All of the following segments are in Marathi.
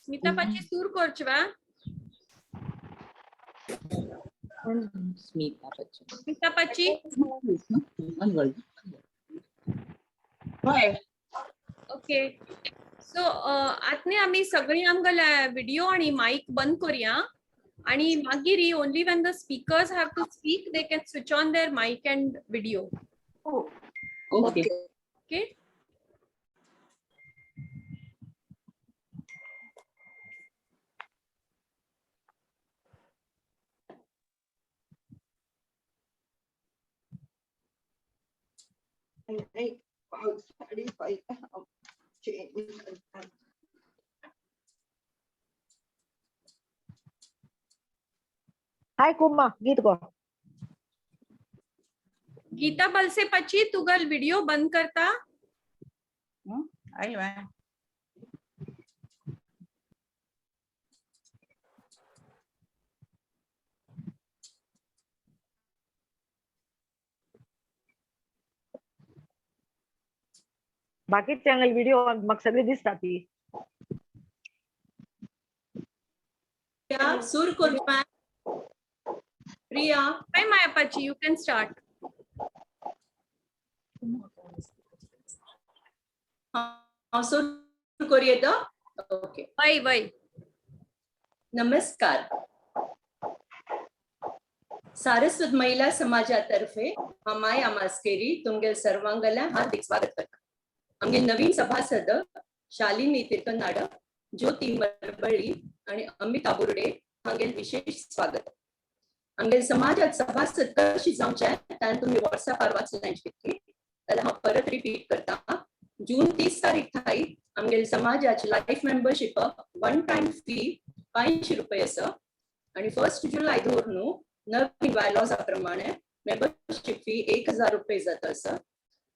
Smita Pachi sur korchva. Smita Pachi. Okay so आतने आम्ही सगळी आमगला व्हिडिओ आणि माइक बंद करूया आणि मागीर only when the speakers have to speak they can switch on their mic and video. Okay okay hi कुमा गीत गो. गीता बलसे पची तुगल व्हिडिओ बंद करता. आई वाह बाकी चॅनल व्हिडिओ मग सगळे दिसतात ती. सुर कोरपा प्रिया हाय माया पची यू कॅन स्टार्ट. सुर करूया तो. ओके वय वय नमस्कार. सारस्वत महिला समाजातर्फे हमाय आमास्केरी तुमगे सर्वांगला हार्दिक स्वागत करता. आमगे नवीन सभासद शालिनी तिरकनाड, ज्योती मरबळी आणि अमिता बुर्डे हांगेल विशेष स्वागत. आमगे समाजात सभासद कशी जावचे तान तुम्ही व्हॉट्सअपार वाचून शकता. जाल्यार हांव परत रिपीट करता. जून 30 तारीख थाई आमगे समाजाची life membership one time fee 500 रुपये आसा आणि 1 जुलै धरून नवीन बायलॉज प्रमाणे मेंबरशिप फी 1000 रुपये जाता आसा.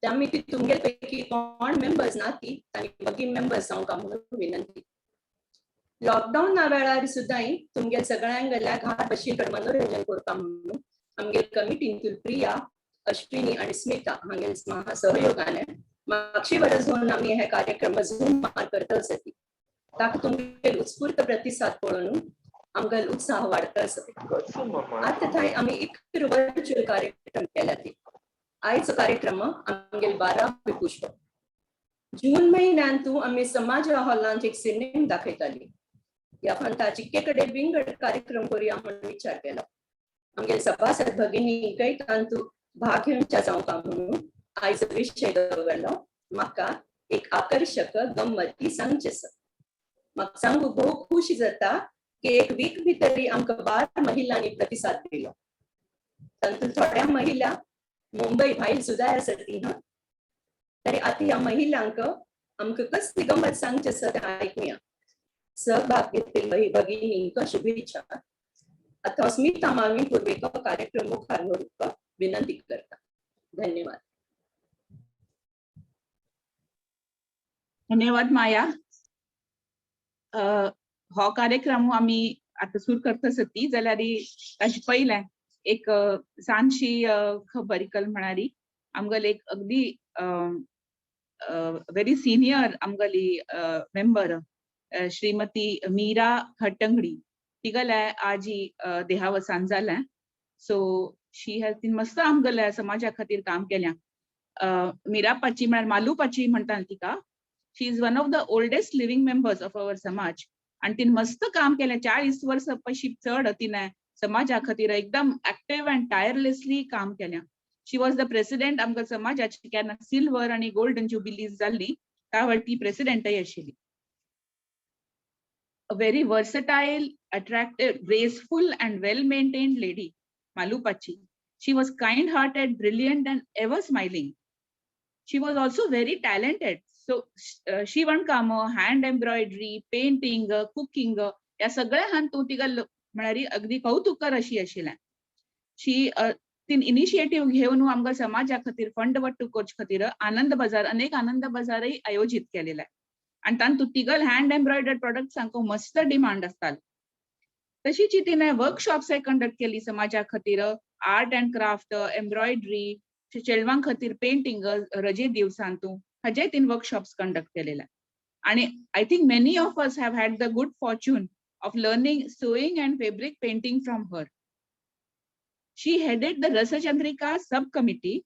त्यामुळे ती तुमगे पैकी कोण मेंबर्स ना ती आणि बगीन मेंबर्स जावंका म्हणून विनंती. लॉकडाऊन ना वेळार सुद्धा तुमगे सगळ्यांगल्या घाट बशीकड मनोरंजन करता म्हणून आमगे कमिटींतून प्रिया, अश्विनी आणि स्मिता हांगे सहयोगाने मागची वर्स होऊन आम्ही हे कार्यक्रम झूम करत असती. ताका तुमगे उत्स्फूर्त प्रतिसाद पळोवन आमगल उत्साह वाढता आसा. आता थंय आम्ही एक व्हर्च्युअल कार्यक्रम केला ती. आयचो कार्यक्रम आमगेल 12 पुष्प. जून महिन्यांतू आम्ही समाज हॉलांत एक सिनेमा दाखयताली. या फांता चिक्केकडे विंगड कार्यक्रम करूया म्हणून विचार केला. आमगेल सभासद भगिनी कैतांतू भाग घेवच्या जावंका म्हणून आयचो विषय दवरलो. म्हाका एक आकर्षक गंमती सांगचे आसा. म्हाका सांगू भोव खुशी जाता की एक वीक भितरी आमकां 12 महिलांनी प्रतिसाद दिलो. तातूंत थोड्या महिला मुंबई भायर सुद्धा आसात न्हय. तरी आता ह्या महिलांक आमकां कसली गंमत सांगची आसा तें आयकुया. सहभाग घेतलेल्या भगिनींक शुभेच्छा. आता स्मिता मामी पूर्वेक कार्यक्रम मुखार व्हरूंक विनंती करता. धन्यवाद. धन्यवाद माया. हो कार्यक्रम आम्ही आता सुरू करत असती जाल्यार ताचे पयले एक सांची खबर इकल म्हणारी आमगल एक अगदी वेरी सिनियर आमगली मेंबर श्रीमती मीरा खट्टंगडी तिगले आजी देहावसान जालें. सो शी हॅज बीन मस्त आमगल्या समाजा खातीर काम केल्या. मीरा पाची म्हळ्यार मालू पाची म्हणटा तिका. She is one of the oldest living members of our समाज आणि तिने मस्त काम केलें. 40 वर्स पयशी चड तिने समाजा खातीर एकदम ऍक्टिव्ह अँड टायरलेसली काम केलें. शी वॉज द प्रेसिडेंट आमच्या समाजाची केन्ना सिल्वर आणि गोल्डन जुबिलीज जाल्ली त्या वेळी ती प्रेसिडेंटय आशिल्ली. A very versatile, attractive, graceful and well-maintained lady, Malupachi. She was kind-hearted, brilliant and ever smiling. She was also very talented. So she won काम hand embroidery, painting, cooking या सगळ्या हातूंत तिका म्हळ्यार अगदी कौतुकर अशी आशिल्लें. शी तीन इनिशिएटिव्ह घेवन आमच्या समाजा खातीर फंड वट्ट करचे खातीर आनंद बाजार अनेक आनंद बाजारय आयोजित केलेले आणि तातूंत तिगल हँड एम्ब्रॉयडर्ड प्रोडक्ट्सांक मस्त डिमांड आसताली. तशीच तिने वर्कशॉप्स कंडक्ट केली समाजा खातीर. आर्ट अँड क्राफ्ट, एम्ब्रॉयडरी, चेडवां खातीर पेंटिंग रजे दिवसांतू हाजे तीन वर्कशॉप्स कंडक्ट केलेला आणि I think many of us have had the good Fortune of learning sewing and fabric painting from her. She headed the Rasachandrika subcommittee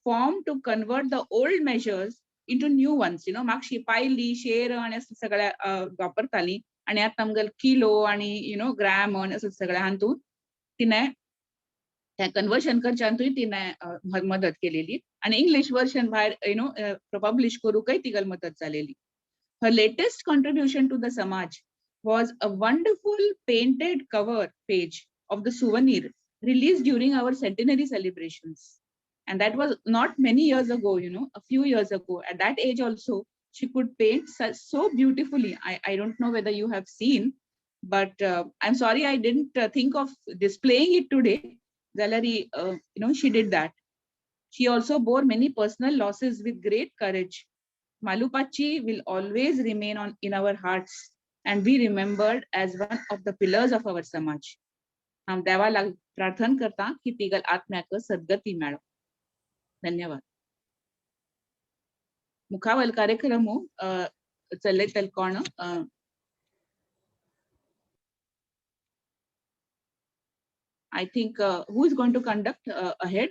formed to convert the old measures into new ones. मागशी पायली शेर आणि असं सगळ्या वापरताली आणि आता आमगेल किलो आणि ग्रॅम आणि असं सगळ्या हातून तिने त्या कन्वर्शन करच्यानूय तिने मदत केलेली आणि इंग्लिश वर्जन भायर पब्लिश करूकय तिगल मदत जालेली. Her latest contribution to the Samaj was a wonderful painted cover page of the souvenir released during our centenary celebrations. And that was not many years ago, a few years ago. At that age also, she could paint so beautifully. I don't know whether you have seen, but I'm sorry I didn't think of displaying it today. Zalari, she did that. She also bore many personal losses with great courage. Malupachi will always remain in our hearts and be remembered as one of the pillars of our Samaj. हम देवाला प्रार्थना करता की तिगल आत्म्याक सद्गती मेळो. धन्यवाद. मुखावल कार्यक्रमो चल्ले तलकोण I think who is going to conduct ahead?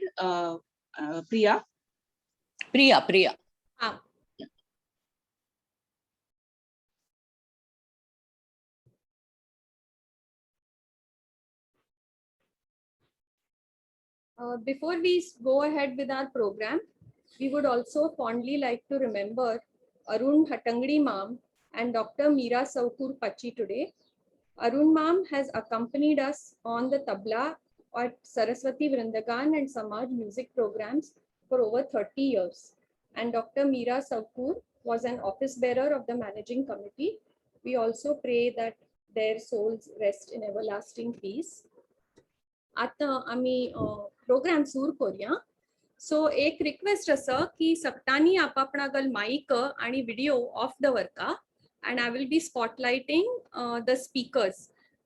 Priya. Priya. Ah. Before we go ahead with our program, we would also fondly like to remember Arun Hatangdi ma'am and Dr. Meera Saukur Pachi today. Arun ma'am has accompanied us on the tabla at Saraswati Vrindagan and Samaj music programs for over 30 years. And Dr. Meera Saukur was an office bearer of the managing committee. We also pray that their souls rest in everlasting peace. आता आम्ही प्रोग्राम सुरू करूया. सो एक रिक्वेस्ट आसा की सगळ्यांनी आपापणागल माईक आणि व्हिडिओ ऑफ दवरता and I will be spotlighting the speakers.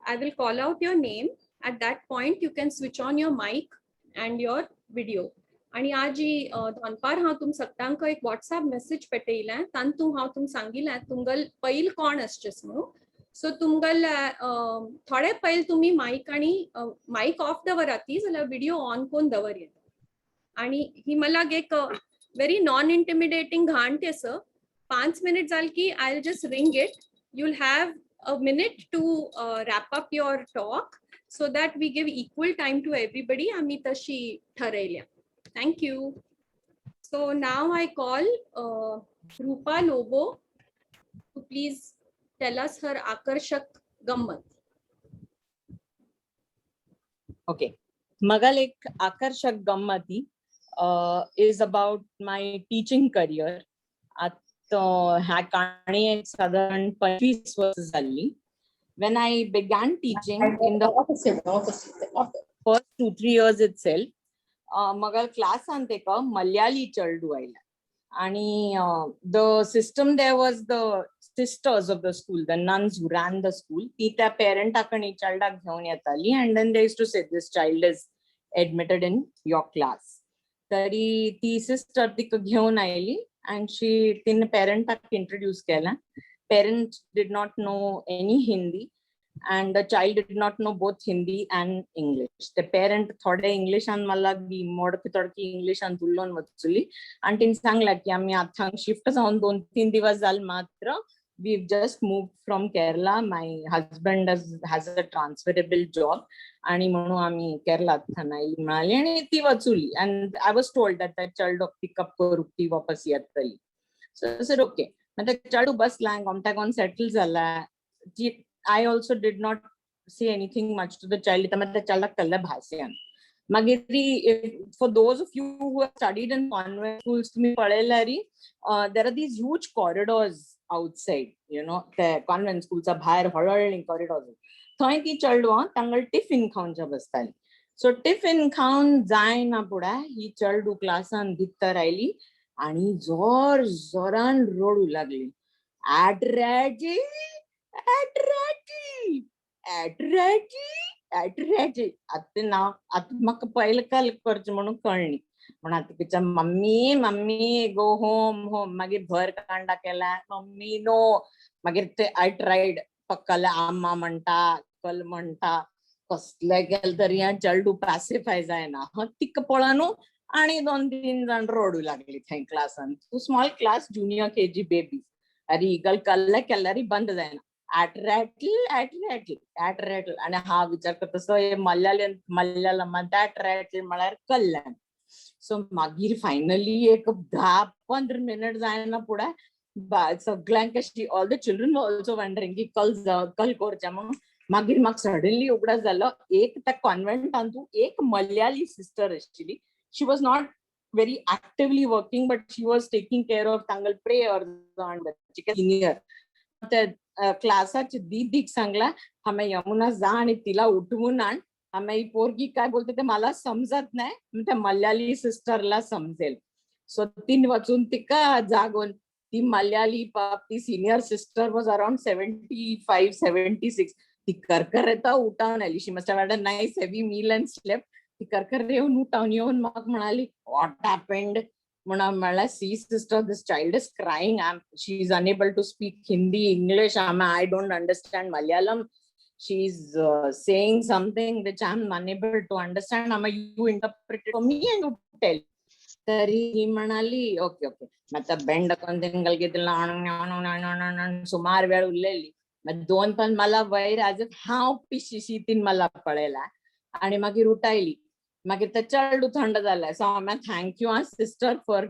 I will call out your name. At that point, you can switch on your mic and your video. आणि आजी दनपार हांव तुम सगळ्यांक एक WhatsApp मेसेज पेटयलें तातूंत हांव तुम सांगिल्लें तुमगल पयल कोण आसचेस म्हणून. सो तुमगल थोडे पयल तुम्ही माईक आणि माईक ऑफ दवराती जाल्यार व्हिडिओ ऑन करून दवरया. आणि ही मला एक व्हेरी नॉन इंटिमिडेटिंग घांट आसा. 5 minutes जाल की I'll just ring it. You'll have a minute to wrap up your talk so that we give equal time to everybody. आम्ही तशी ठरयल्या. Thank you. So now I call Rupa Lobo to please tell us her आकर्षक गम्मत. Okay. Magal ek आकर्षक गम्मती is about my teaching career. ह्या काणी एक साधारण 25 वर्ष झाली. When I began teaching in the first 2-3 years itself, Magar class आणते का मल्याळी चेडू आयला आणि the system there was the sisters of the school, the nuns who ran the school. ती त्या पेरेंटाकडे चाइल्डाक घेऊन येताली and then they used to say this child is admitted in your class. तरी ती सिस्टर तिक घेऊन आयली and तिने पेरेंटाक introduce केला. Parents did not know any Hindi and the child did not know both Hindi and English. The parent थोडे इंग्लिश आणि मला मोडकी तोडकी इंग्लिश आणि तुल्लोन वचली आणि तिने सांगला की आम्ही आता शिफ्ट जाऊन 2-3 दिवस झाले मात्र. We've just moved from Kerala. My husband has a transferable job. आणि म्हणून आम्ही केरळात थानायली म्हणाली आणि ती वचुली. And I was told that that child pick up करू ती वापस येतली. So I said okay. मग त्या child बसला कॉन्टॅक्ट सेटल झाला. I also did not say anything much to the child. त्यामुळे त्या child कळलं भाषेन. For those of you who have studied in convent schools, तुम्ही पळयल्यारी there are these huge corridors outside, the convent schools बाहेर हळहळली corridors. थंय ती चेडवां तांगल टिफिन खावंच्या बसताली. सो टिफिन खावन जायना पुढे ही चेडू क्लासान भितर आयली आणि जोरान रडू लागली. ऍटरॅजी आता म्हाका पयले काल करचें म्हणून कळ्ळी. म्हणा तिच्या mummy mummy go home home मागीर भर कांडा केला मम्मी नो मागीर ते आय ट्रायड पक्कल आम्मा म्हणटा कल म्हणटा कसले केल तरी ह्या चेडू पॅसिफाय जायना तिक पळोवन आणि 2-3 जण रडू लागली थंय क्लासान to small class junior KG baby अरे इगल कल्ले केल्यारी बंद जायना ऍट आणि हा विचार करता असो हे मल्याळमांत ऍट म्हळ्यार कल्ल्याण सो मागीर फायनली एक 10-15 मिनिट जायना फुडें सगळ्यांक all the children also wondering की कल करचें म्हणून मागीर म्हाका सडनली उगडास जालो एक त्या कॉन्व्हेंटांतू एक मल्याळी सिस्टर आशिल्ली she was not very actively working but she was taking care of tangal prayers and senior क्लासाची दीदीक सांगला हमें यमुना जा आणि तिला उठवून आण हमें ही पोरगी काय बोलते ते मला समजत नाही त्या मल्याळी सिस्टरला समजेल सो तीन वाचून तिका जागोन ती मल्याळी ती सिनियर सिस्टर वॉज अराउंड 75-76 ती करकर येता उठावन आली she must have had a nice heavy meal and slept ती करकर येऊन उठावन येऊन म्हाका म्हणाली व्हॉट हॅपेंड म्हणून म्हणला see sister this child is crying she is unable to speak Hindi English I don't understand Malayalam she is saying something which I'm unable to understand you interpret it for me and you tell तरी ही म्हणाली ओके ओके मतलब बेंड करून तिंगल घेतला सुमार वेळ उरलेली दोन पण मला वयर आज हांव पिशिशी तीन मला पळयला आणि मागीर उठायली मागीर ते चेडू थंड जालें सो हांवें thank you sister for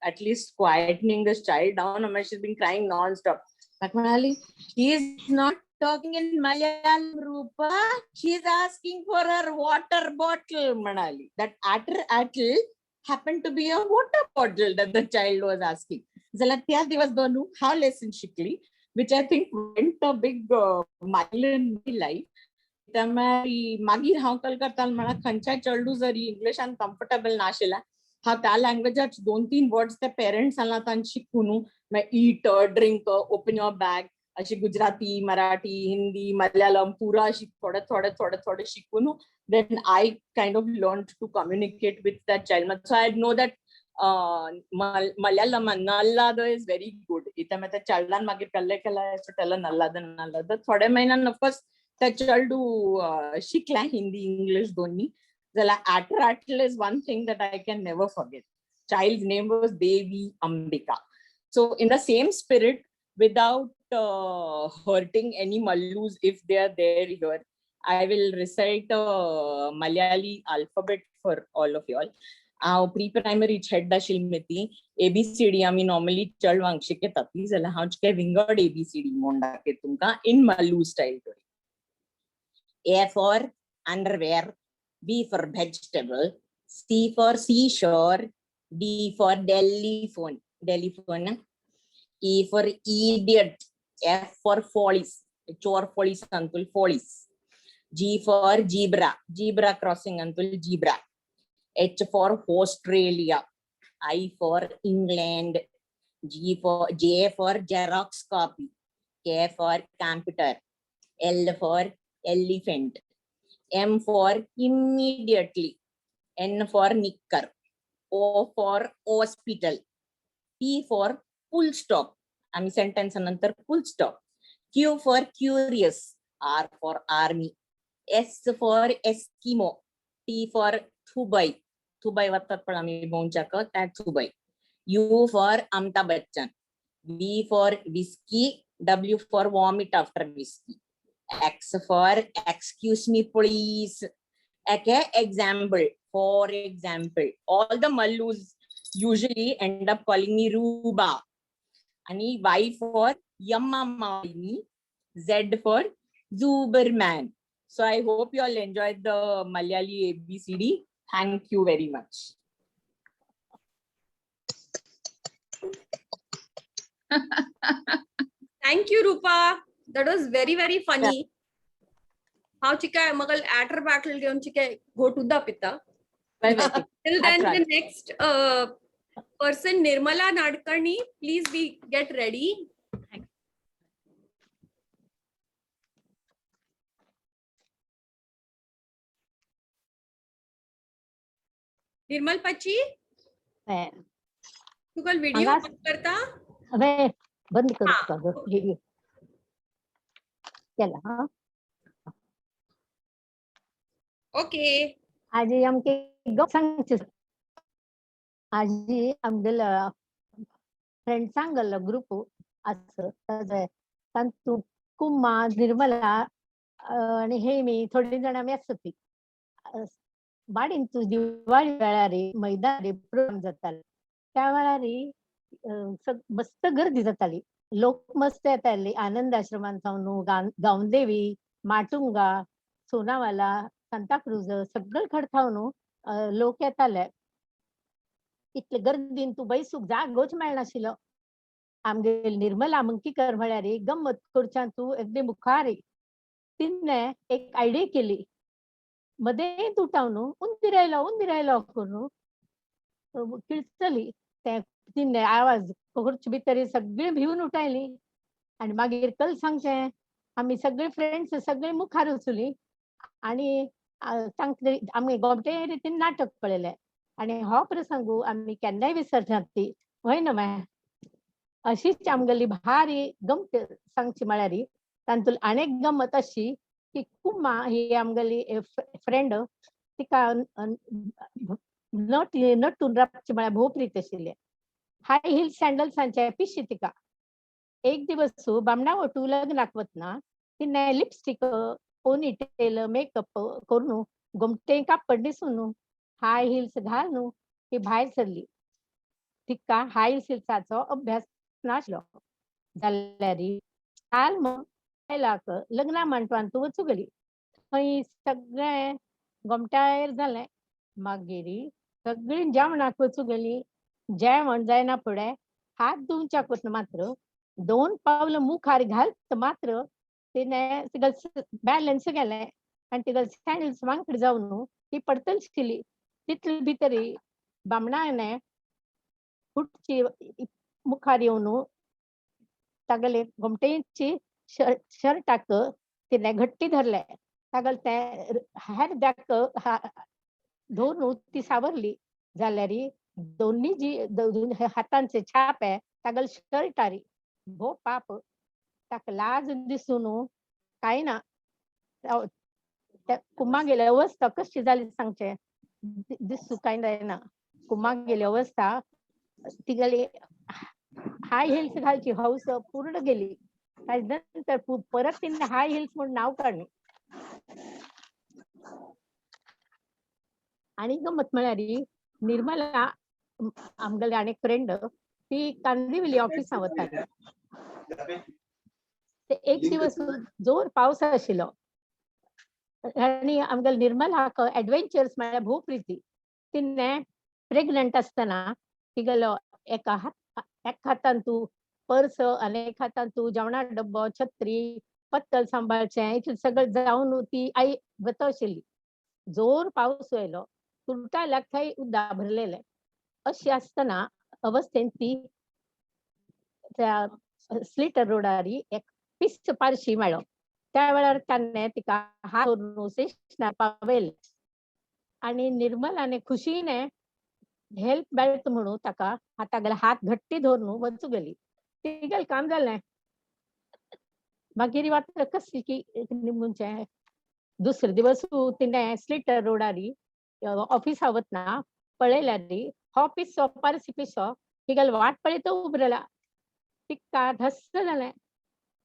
at least quietening this child down she is been crying non stop म्हाका म्हणाली he is not talking in Malayalam, Rupa. She's asking for her water bottle, Manali. That atl happened to be a water bottle that the child was asking. Zala त्या दिवस दोनू हा लेसन शिकली, which I think went a big mile in my life. त्यामुळे मागीर हांव कल करताले म्हणल्यार खंयच्याय चेडू जरी इंग्लिशान कम्फर्टेबल नाशिल्ला हांव त्या लँग्वेजात 2-3 वर्ड्स त्या पेरेंट्सांना तांची शिकून eat drink open your bag अशी गुजराती मराठी हिंदी मल्याळम पुरा अशी थोडे शिकून then I kind of learned to communicate with that child so I know that Malayalam nalladu is very good ita me त्या चाइल्डान मागीर कल्ले केला सो त्याला नल्लाद थोडे महिन्यान ऑफकोर्स त्या चेडू शिकला हिंदी इंग्लिश दोन्ही जाल्यार atl is one thing that I can never forget child's name was Devi Ambika so in the same spirit without hurting any Mallus if they are there here. I will recite a Malayali alphabet for all of you all. Our pre-primary chedda shilmiti ABCD आम्ही normally चल वांग शिकतात जाल्यार हांव चिके विंगड ABCD म्हणून दाखय तुमकां in Mallu style. A for underwear, B for vegetable, C for seashore, D for telephone, E for idiot, F for follies, chore follies antul follies, G for zebra crossing antul zebra, H for Australia, I for England, J for Xerox copy, K for computer, L for elephant, M for immediately, N for knicker, O for hospital, P for full stop आम्ही सेंटेन्स नंतर फुल stop Q for curious R for army S for Eskimo T for थुबाई वाटतात पण आम्ही बोंचाक त्या थुबाई U for Amitabh Bachchan V for whiskey W for vomit after whiskey X for excuse me please example for example all the Mallus usually end up calling me Ruba आणि Y for Yamma Maini, Z for Zuberman. So I hope you all enjoyed the Malayali ABCD. Thank you very much. Thank you, Rupa. That was very, very funny. How chika magal atter battle घेऊन chika go to the pita. Till then, the next person Nirmala Nadkarni, please get ready. निर्मल पाची हे, तुका व्हिडिओ हांगा- ऑन करता हवे बंद हा. करता हे केला हा ओके आजी आमके गप सांगचे आजी आमगेला फ्रेंड सांगल ग्रुप असं तू कुम्मा निर्मला आणि हे मी थोडी जण आम्ही असती बाडीन तू दिवाळी वेळार मैदान प्रोग्राम जाताले त्या वेळार मस्त गर्दी जाताली लोक मस्त येताले आनंद आश्रमान जाऊन गावदेवी माटुंगा सोनावाला सांताक्रूज सगळं खडथावन लोक येताले इतले गर्दीन तू बैसूक जागोच मेळनाशिल्लो आमगे निर्मला मंकीकर म्हळ्यार गंमत करच्यान तू एकदे मुखार तिने एक आयडिया केली मध्ये तुटावन उंदिरायलो करून किळचली ते तिने आवाज करचे भितर सगळी भिवन उठायली आणि मागीर कल सांगचे आम्ही सगळे फ्रेंड्स सगळे मुखार वचुली आणि आम्ही गोमटे रितीन नाटक पळयले आणि हो प्रसंग आम्ही केन्नाय विसरनात ती होय न्हय अशीच आमगेली भारी गमत सांगची म्हळ्यार तातूंत अनेक गमत अशी की कुम्मा ही आमगेली फ्रेंड तिका नटून रावची म्हळ्यार भोव प्रीत आशिल्ले हाय हिल सँडल्सांचे पिशी तिका एक दिवस बामणा वटू लग्नाक वतना तिने लिपस्टिक पोनीटेल मेकअप करून गोमटे कापड न्हेसून हाय हिल्स घालून ती भायर सरली तिका हाय हिल्साचो अभ्यास नासलो जाल्यार काल मग लग्ना मांडपान तू वचूं गेली थंय सगळे गोमट्यार जालें मागीर सगळीं जेवणाक वचूं गेली जेवण जायना फुडें हात धुवच्या कुन मात्र 2 पावलं मुखार घालत मात्र तिने बॅलन्स गेलें आनी तिगल सँडल्स वांकड जावन ती पडतलशिल्ली तितले भितर बामणाने फुटची मुखार येवन तागेले गोमटेची शर्टाक तिने घट्टी धरले तागेल ते हेर दाक धरून ती सावरली जाल्यार दोन्ही जी हातांचे छाप आहे तागेल शर्टारी भो पाप ताका लाज दिसून काय ना कुम्मा गेले अवस्था कशी जाली सांगचे दिसू काय जायना कुम्मा गेली अवस्था तिगेली हाय हिल्स घालची हौस पूर्ण गेली नंतर परत तिने हाय हिल्स म्हणून नाव काढले आणि गमत म्हळ्यार निर्मला आमगेले अनेक फ्रेंड ती कांदिवली ऑफिसां वताली एक दिवस जोर पावस आशिल्लो आणि आमगेले निर्मलाक एडवेंचर्स म्हळ्यार भोव प्रिती तिने प्रेग्नंट आसतना तिगेलो एका हातान तू पर्स आनी एक हातान तू जेवणा डब्बो छत्री पत्तल सांबाळचें सगळं जावन ती आई वता आशिल्ली जोर पावस येयलो तुरटा थंय उदक भरलेले अशी आसतना अवस्थेन ती त्या स्लिटर रोडार एक पिस्त पारशी मेळ्ळो त्या वेळार ताणें तिका हात धरून स्टेशनार पावयले आणि निर्मलाने खुशीने हेल्प बेल्ट म्हणून ताका तागेले हात घट्टी धरून वचूं गेली तिगेलें काम जालें मागीर मात्र कसली की निमूनचे दुसरे दिवस तिने स्लिटर रोडार ऑफिसा वतना पळयल्यार हो पिसो पारसी पिसो तिगेले वाट पळयत उबो रावला तिका धस्स जालें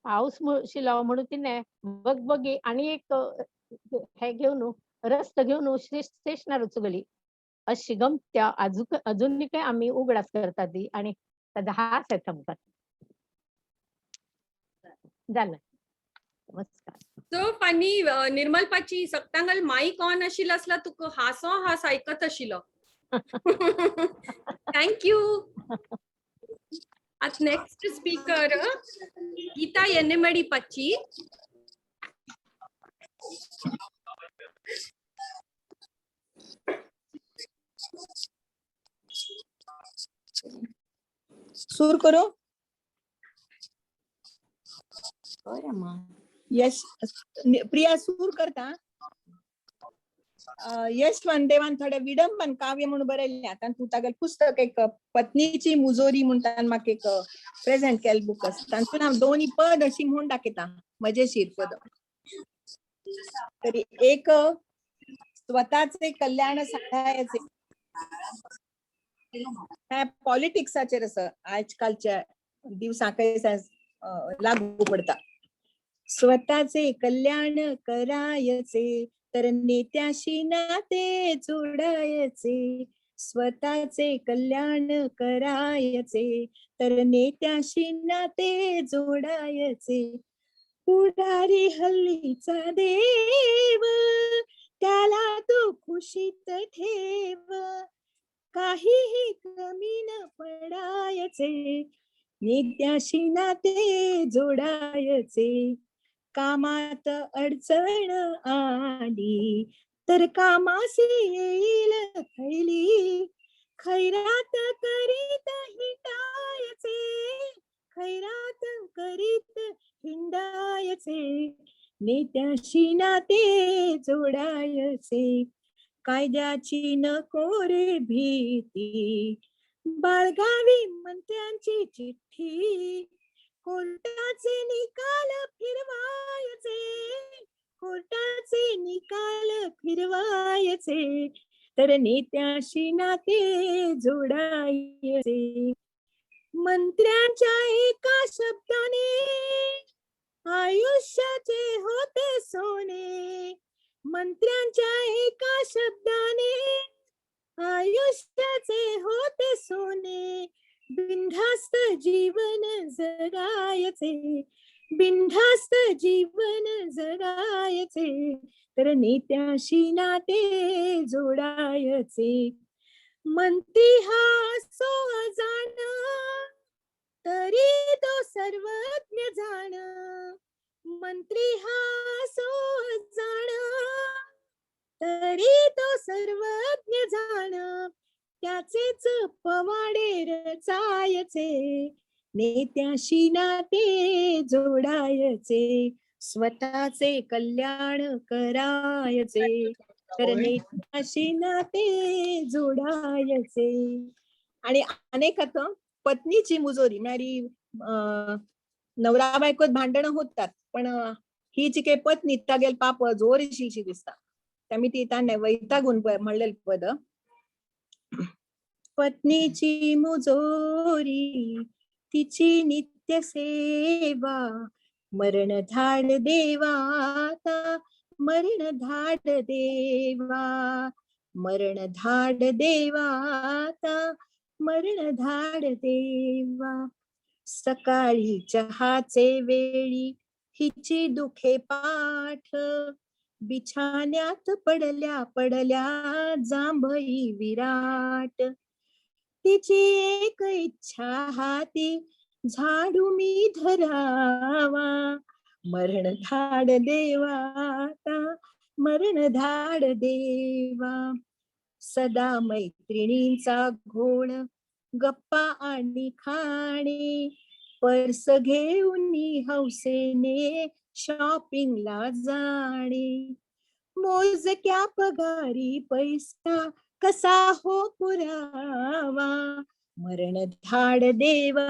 पावस शिलो म्हणून तिने बगबगी आनी एक हे घेवन रस्तो घेवन स्टेशनार वचूं गेली अशी गमत्या अजूनय आमी उगडास करतात ती आणि हास येता आमकां जालें नमस्कार सो फानी निर्मल पाची सप्तांगल माईक ऑन आशिल्लो आसला तुका हास आयकत आशिल्लो थँक्यू आत नेक्स्ट स्पीकर गीता येनेमडी पाची सूर करो यस प्रिया सूर करता यश वंदेवान थोडे विडंबन काव्य म्हणून बरयल्लें आतां तूं तागेलें पुस्तक एक पत्नीची मुजोरी म्हणटान म्हाका एक प्रेझेंट केल्लें बूक आसा तातूंत हांव दोन्ही पद अशी म्हणून दाखयता मजेशीर पद. तरी एक स्वताचे कल्याण साधायचे हे पॉलिटिक्साचेर आसा आजकालच्या दिवसाक लागू पडता. स्वतःचे कल्याण करायचे तर नेत्याशी नाते जोडायचे. स्वतःचे कल्याण करायचे तर नेत्याशी नाते जोडायचे. पुढारी हल्लीचा देव त्याला तू खुशीत ठेव. काहीही कमी न पडायचे नेत्याशी नाते जोडायचे. कामात अडचण आली तर कामासी येईल थैली. खैरात करीत हिंडायचे खैरात करीत हिंडायचे. नेत्याशी नाते जोडायचे. कायद्याची नको रे भीती बाळगावी मंत्र्यांची चिठ्ठी. कोर्टाचे निकाल फिरवायचे कोर्टाचे निकाल फिरवायचे तर नेत्याशी नाते जोडायचे. मंत्र्यांच्या एका शब्दाने आयुष्याचे होते सोने. मंत्र्यांच्या एका शब्दाने आयुष्याचे होते सोने. बिनधास्त जीवन जगायचे बिनधास्त जीवन जगायचे तर नेत्याशी नाते जोडायचे. मंत्री हा असो अजाण तरी तो सर्वज्ञ जाण. मंत्री हा असो अजाण तरी तो सर्वज्ञ जाण. त्याचेच पवाडे रचायचे नेत्याशी नाते जोडायचे. स्वतःचे कल्याण करायचे तर नेत्याशी नाते जोडायचे. आणि अनेक आता पत्नीची मुजोरी म्हळ्यारी नवरा बायकोत भांडण होतात पण ही जी काही पत्नी तागेल पाप जोरशी दिसता त्यामुळे ती ताणे वैतागून म्हणलेलं पद. पत्नीची मुजोरी तिची नित्य सेवा. मरण धाड देवा मरण धाड देवा. मरण धाड देवा मरण धाड देवा. सकाळी चहाचे वेळी हिची दुखे पाठ. बिछाण्यात पडल्या पडल्या जांभई विराट. तिची एक इच्छा हाती झाडू मी धरावा. मरण धाड देवा मरण धाड देवा. सदा मैत्रिणींचा घोळ गप्पा आणि खाणे. पर्स घेऊन हौसेने शॉपिंगला जाणे. मोजक्या पगारी पैसा कसा हो पुरावा. मरण धाड देवा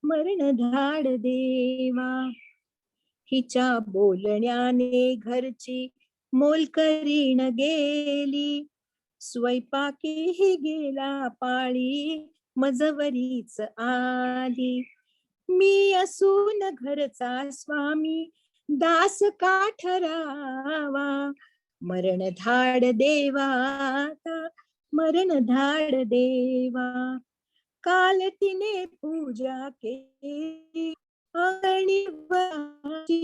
मरण धाड देवा. हिच्या बोलण्याने घरची मोलकरीण गेली. स्वयंपाकीही गेला पाळी मजवरीच आली. मी असून घरचा स्वामी दास का ठरावा. मरण धाड देवा मरण धाड देवा. काल तिने पूजा केली अगणिवाची.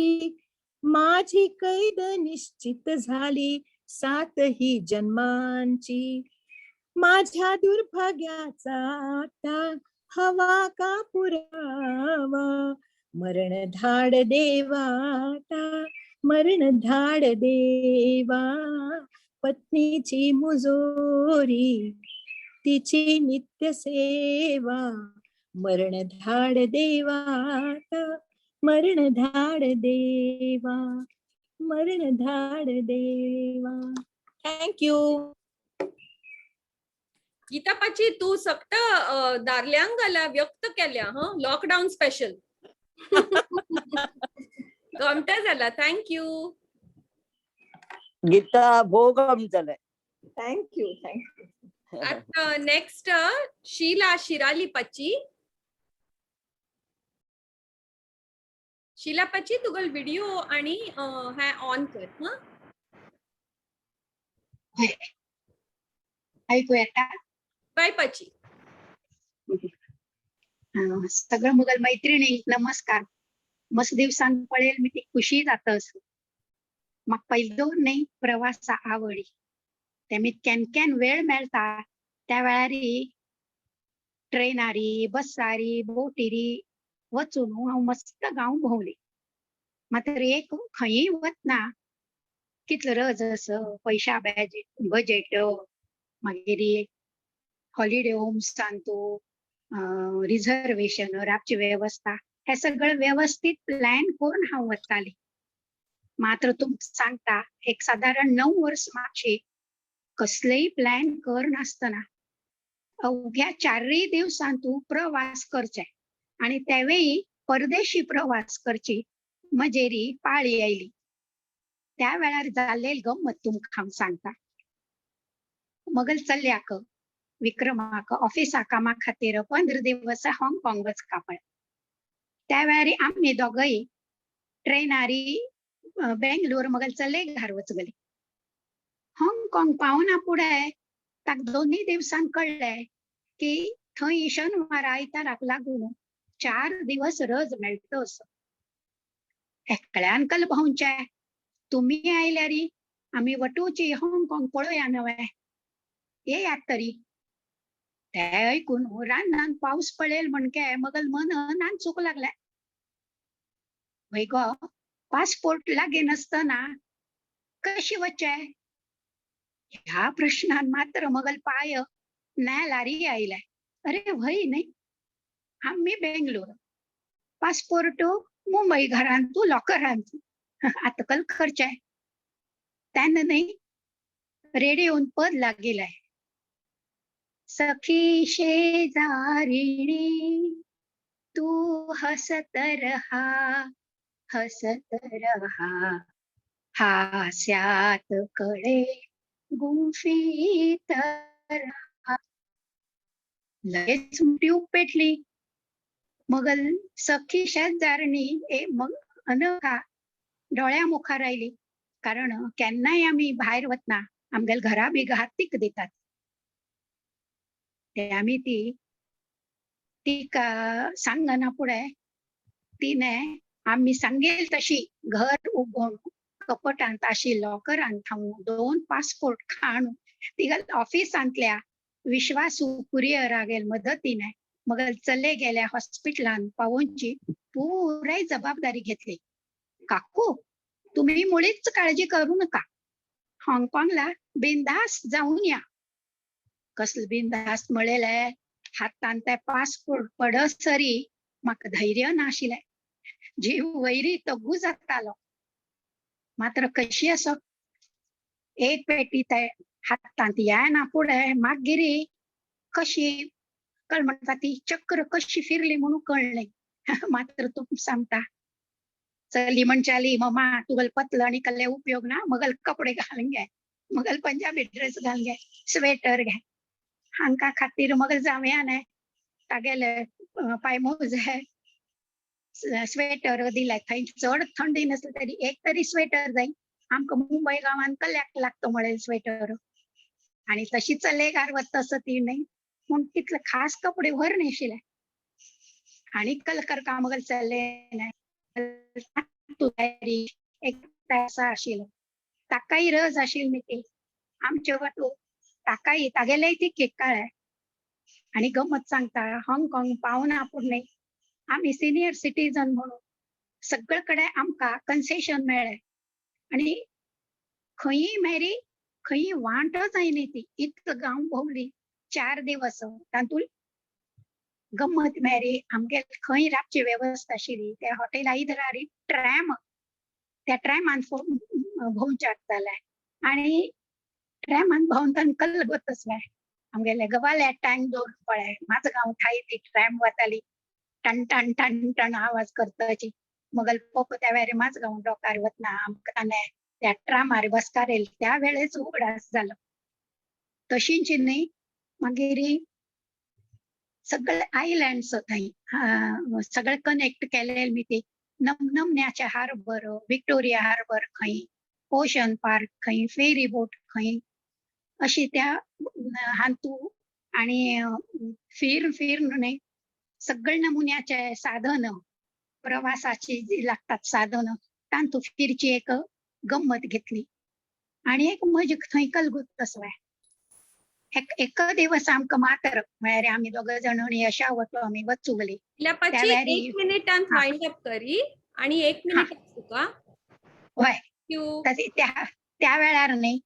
माझी कैद निश्चित झाली 7 जन्मांची. माझ्या दुर्भाग्याचा आता हवा का पुरावा. मरण धाड देवा मरण धाड देवा. पत्नीची मुजोरी तिची नित्य सेवा. मरण धाड देवा मरण धाड देवा. मरण धाड देवा. थँक्यू. गीतापाची तू फक्त दार्ल्यांगाला व्यक्त केल्या लॉकडाऊन स्पेशल. गमत झाला. थँक्यू. गीता भोग आमचं थँक्यू. थँक्यू. आता नेक्स्ट शीला शिराली पची. शीला पची तुगल व्हिडिओ आणि हा ऑन कर. ऐकू येता. बाय पची. सगळं मुघल मैत्रिणी नमस्कार. मस्त दिवसान पळेल मी ती खुशी जातस. मग पहिलो नाही प्रवासा आवडी त्यामीत केन केन वेळ मेळता त्या वेळारी ट्रेनारी बसारी बोटीरी वचून हांव मस्त गांव भोंवली. मात्र एक खंयी वतना कितलो रज असो पैशा बजेट मागीर हॉलिडे होम्सान तू रिझर्वेशन रावची वेवस्था हे सगळं व्यवस्थित प्लॅन करून हांव वताली. मात्र तुमकां सांगता एक साधारण 9 वर्स मागची कसलेही प्लॅन कर नासतना अवघ्या 4 दिवसां तू प्रवास करचे आणि त्यावेळी परदेशी प्रवास करची मजेरी पाळी आयली. त्या वेळार जाल्लेली गंमत तुमकां हांव सांगता. मगल चल्याक विक्रमाक ऑफिसा कामा खातीर 15 दिवस हाँगकाँग वचका पडलें. त्या वेळार आमी दोगय ट्रेनारी बेंगलोर मगल चले घार वचगली. हाँगकाँग पावना फुडें ताका 2 दिवसांन कळ्ळें की थंय शेनवार आयताराक लागून 4 दिवस रज मेळटा असो. एकल्यान कल भोंवचे तुमी आयल्यारी आमी वटूची हाँगकाँग पळोवया नवे येयात तरी. ते ऐकून रानान पावस पडेल म्हणके मगल मन नाचूंक लागले. वय गो पासपोर्ट लागे नसतना कशी वचे ह्या प्रश्नान मात्र मगल पाय नेलारी आयले. अरे वय नाही आम्ही बेंगलोर पासपोर्ट मुंबई घरांतू लॉकरांतू आतकल खर्चे त्यानं नाही रेडिओन पद लागेलाय. सखी शेजारिणी तू हसत रहा हास्यात कळे गुंफीत रहा. लगेच ट्यूब पेटली. मगल सखी शेजारणी मग अनका डोळ्या मुखार आयली. कारण केन्नाय आमी भायर वतना आमगेल घरा बी हातीक दितात. ते आमी तिका सांगना फुडें तिने आमी सांगेल तशी घर उबोवन कपटांत आशिल्लो लॉकरांत हांव 2 पासपोर्ट काडून तिगल ऑफिसांतल्या विश्वासू कुरियरागेल मदतीने मगल चले गेल्या हॉस्पिटलान पावोवची पुराय जबाबदारी घेतली. काकू तुम्ही मुळीच काळजी करू नका. हाँगकाँगला बिनधास्त जाऊन या. कसलं बिनधास्त म्हळेले हातान ते पासपोर्ट पडसरी म्हाका धैर्य नाशिल्लें. जीव वैरी तगू जातालो. मात्र कशी असो एक पेटी ते हातांत येना फुडें मागीर कशी कळ म्हणटा ती चक्र कशी फिरली म्हणून कळ्ळें. मात्र तुम सांगता चली म्हणच्याली मम्मा तुगल पतलं आणि कल्ले उपयोग ना मगल कपडे घालून घे मगल पंजाबी ड्रेस घालून घे स्वेटर घे हांका खातीर मगल जावया न्हय तागेले पायमोजे स्वेटर दिले. थंय चड थंडी नसली तरी एक तरी स्वेटर जाय. आमकां मुंबय गांवांत कल्ल्याक लागता म्हळें स्वेटर. आणि तशी चलेगार वता ती नाही म्हूण तितले खास कपडे व्हर नाशिल्ले. आणि कल करता मगल चल्ले एक तासा आशिल्लो. ताकाय रज आशिल्ली न्ही ती आमचे वटू ताकाय तागेलेय ती केक काळे. आणि गमत सांगता हाँगकाँग पावना फुडें आमी सिनियर सिटीजन म्हणून सगळे कडेन आमकां कन्सेशन मेळ्ळें. आणि खंयी मेरी खंयी वांट जायनी ती इतकं गांव भोंवली 4 दिवस. तातूंत गम्मत मेरी आमगे खंय रावची वेवस्था आशिल्ली त्या हॉटेला इधरारी ट्रॅम त्या ट्रॅमान भोंवच्याक जालाय आनी ट्रॅमान भोंवताना कलगतच लाय आमगेले गवाले टँक दवरून पळय माझगांव ठाई ती ट्रॅम वताली टन टन टन टन आवाज करताची मगल पोप त्या वेळेर माझगांव डोकार वतना आमकां त्या ट्रामार बसकार येयली त्या वेळेस उगडास जालो तशींच न्ही मागीर सगळे आयलँड्स थंय सगळे कनेक्ट केले मी ते नमन्याचे हार्बर विक्टोरिया हार्बर खंय ओशन पार्क खंय फेरी बोट खंय अशी त्या हांतू आणि फिर न्ही सगळे नमुन्याचे साधन प्रवासाची जी लागतात साधन तांतू फिरची एक गंमत घेतली आणि एक मजा थंय कलगूत असवाय एक दिवस आमकां मातर म्हळ्यार आमी दोग जाण यशा वतो आमी वचूगली इल्ल्यापाची 1 मिनिटान वाइंड अप करी आणि 1 मिनिट तुका हय त्या वेळार न्ही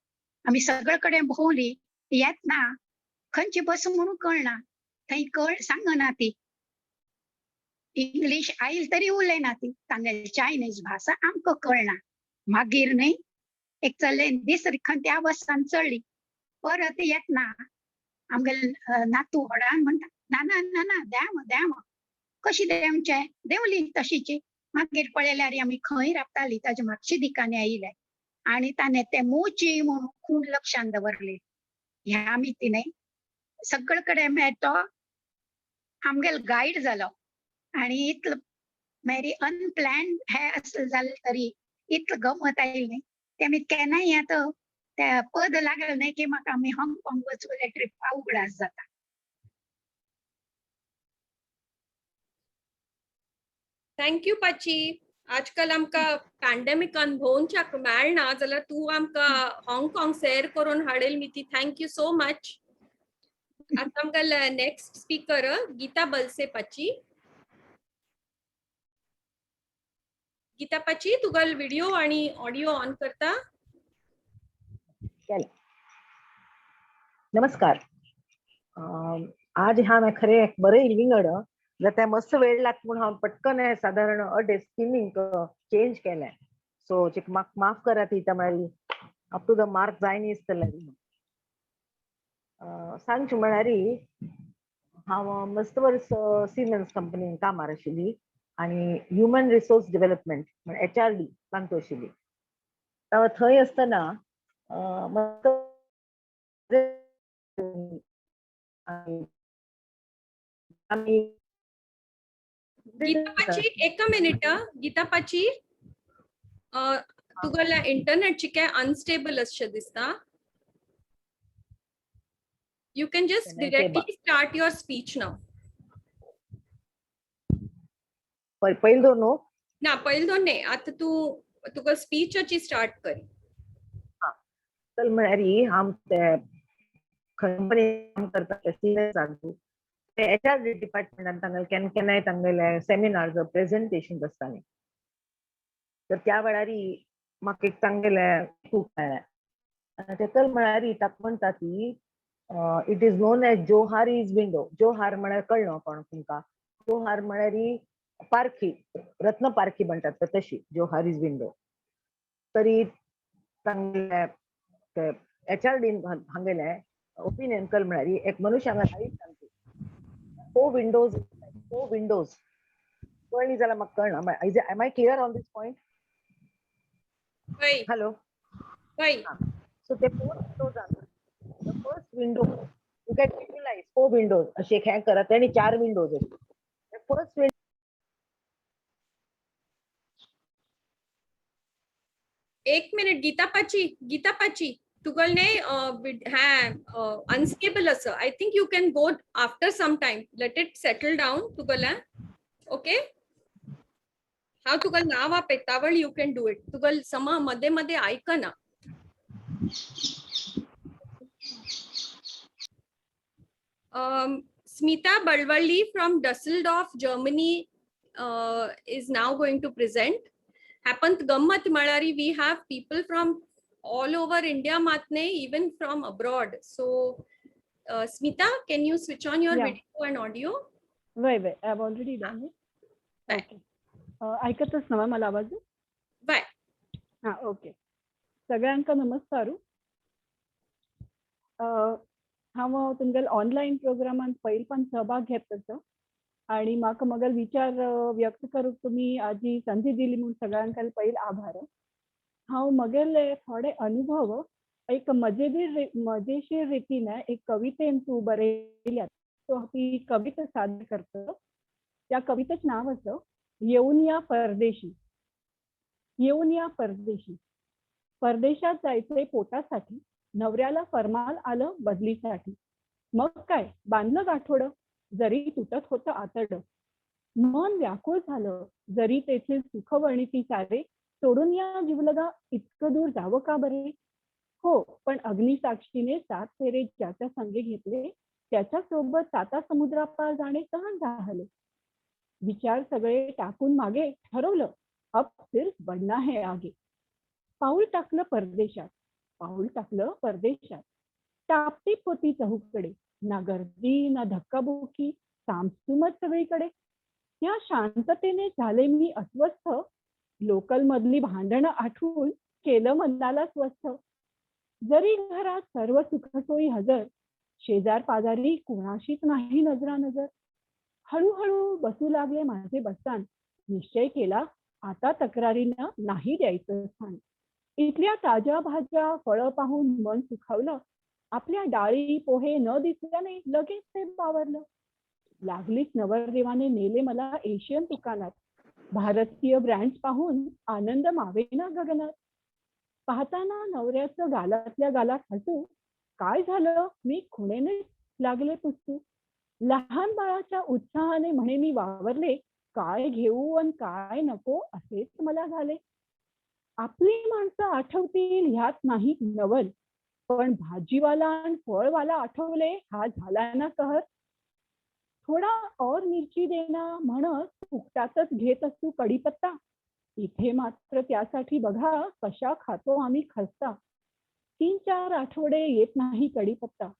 आमी सगळे कडेन भोंवली येतना खंयची बस म्हणून कळना थंय सांगना ती इंग्लिश आयल तरी उलयना ती तांगेली चायनीज भाशा आमकां कळना मागीर न्ही एक चले दुसरी त्या बसान चडली परत येतना आमगेले नातू व्हडान म्हणटा नाना नाना द्या कशी देंवचे देंवली तशीची मागीर पळयल्यार आमी खंय राबताली ताजे म्हापशे दिकाने आयले आणि ताणे ते मोची म्हणून खूब लक्षान दवरले ह्या आमी ती न्ही सगळे कडेन मेळतो आमगेलो गायड जालो आणि इतलो मेरी अनप्लॅन्ड हे असले जाले तरी इतलो गमत आयली न्ही ते आमी केन्नाय आतां त्या पद लागले न्ही की म्हाका आमी हाँगकाँग वचूले ट्रिपा उगडास जाता थँक यू पाची आजकाल आमकां पॅन्डेमिकान भोंवच्याक मेळना जाल्यार तूं आमकां हाँगकाँग सैर करून हाडयली मिती थँक यू सो मच आता आमकां नेक्स्ट स्पीकर गीता बलसे पाची गीता पाची तुगेलो व्हिडिओ आणि ऑडिओ ऑन करता नमस्कार आज ह्या खरे एक बरे विंगड जाल्यार मस्त वेळ लागता म्हणून हांव पटकन साधारण स्किमींग चेंज केलें सो म्हाका माफ करात इता म्हळ्यार अप टू द मार्क जायन दिसतलें सांगचें म्हळ्यार हांव मस्त वर्स सिमेंस कंपनीन कामार आशिल्ली आणि ह्युमन रिसोर्स डेव्हलपमेंट म्हणजे HRD तांतू आशिल्ली थंय आसतना गीतापाची एक मिनिट गीतापाची तुगेल्या इंटरनेटची काय अनस्टेबल अशें दिसता you can just directly start your speech नाव पहिले दोन न्हू ना पहिले दोन नाही आता तुका स्पीचची स्टार्ट करी चल म्हळ्यार हांव ते कंपनी काम करता सिनियर सांगू ते HRD डिपार्टमेंटान तांगेले केन्ना तांगेले सेमिनार्स प्रेझेंटेशन आसताले तर त्या वेळार म्हाका एक तांगेले खूब तेका म्हळ्यार ताका म्हणटा ती इट इज नोन एज जोहार इज विंडो जोहार म्हळ्यार कळ्ळो कोण तुमकां जोहार म्हळ्यार पारखी रत्न पारखी म्हणटात तशी जोहार इज विंडो तरी तांगेले HRD हांगेले ओपिनियन कल म्हळ्यार एक मनुष्य विंडोज कळ्ळी जाल्यार म्हाका कळना am I clear on this point hello so ते 4 windows the first window you get visualise 4 windows अशें एक हें करात आनी 4 विंडोज फर्स्ट विंडो एक मिनिट गीतापाची तुगलने अनस्टेबल असं I think you can go after some time let it settle down तुगला ओके हांव तुगेलें नांव आपयतावळ यू कॅन डू इट तुगेल समा मध्ये मध्ये आयकना Smita Balwalli from Dusseldorf, Germany is now going to present. Happened gammat malari, we have people from all over India matne, even from abroad. So Smita, can you switch on your video and audio? Wait, I've already done it. Okay. ऐकतच ना मला आवाज? Bye. हा ओके. सगळ्यांका नमस्कारू. हांव तुमगेल ऑनलायन प्रोग्रामान पयलीं सहभाग घेत आसा आणि म्हाका मगेल विचार व्यक्त करूंक तुमी आजी संधी दिली म्हणून सगळ्यांका पयलीं आभार. हांव मगेले थोडे अनुभव एक मजेशीर रितीन एक कवितेन तूं बरयल्यात, सो ती कविता सादर करता. त्या कवितेचं नाव असं, येऊन या परदेशी. येऊन या परदेशी. परदेशात जायचंय पोटासाठी, नवऱ्याला फरमाल आलं बदलीसाठी. मग काय बांधलं गाठोडं, जरी तुटत होतं आतडं. मन व्याकुळ झालं जरी तेथील सुखवणिती सारे. सोडून या जीवलगा इतकं दूर जावं का बरे. हो पण अग्निसाक्षीने 7 फेरे ज्याच्या संगे घेतले, त्याच्यासोबत 7 समुद्रापार जाणे सहन झाले. विचार सगळे टाकून मागे ठरवलं, अब सिर्फ बढ़ना है आगे. पाऊल टाकलं परदेशात. पाऊल टाकलं परदेशात. टापटीप होती चहूकडे, ना गर्दी ना धक्काबुक्की, सामसुमच सगळीकडे. या शांततेने झाले मी अस्वस्थ, लोकल मधली भांडणं आठवून केलं मनाला स्वस्थ. जरी घरात सर्व सुखसोयी हजर, शेजार पाजारी कोणाशीच नाही नजरानजर. हळूहळू बसू लागले माझे बस्तान, निश्चय केला आता तक्रारींना नाही द्यायचं स्थान. इथल्या ताज्या भाज्या फळं पाहून मन सुखावलं, आपल्या डाळी पोहे न दिसल्याने लगेच ते बावरलं. लागलीच नवरदेवाने नेले मला एशियन दुकानात, भारतीय ब्रँड्स पाहून आनंद मावेना गगनात. पाहताना नवऱ्याचं गालातल्या गालात हसू, काय झालं मी खुणेने लागले पुसू. लहान बाळाच्या उत्साहाने म्हणे मी वावरले, काय घेऊ आणि काय नको असेच मला झाले. आपली माणसं आठवतील ह्यात नाही नवल, पण भाजीवाला आणि फळवाला आठवले हा झाला ना कहर. थोडा और मिरची देना म्हणत फुकटातच घेत असू कढीपत्ता. इथे मात्र त्यासाठी बघा कशा खातो आम्ही खस्ता. 3-4 आठवडे येत नाही कढीपत्ता,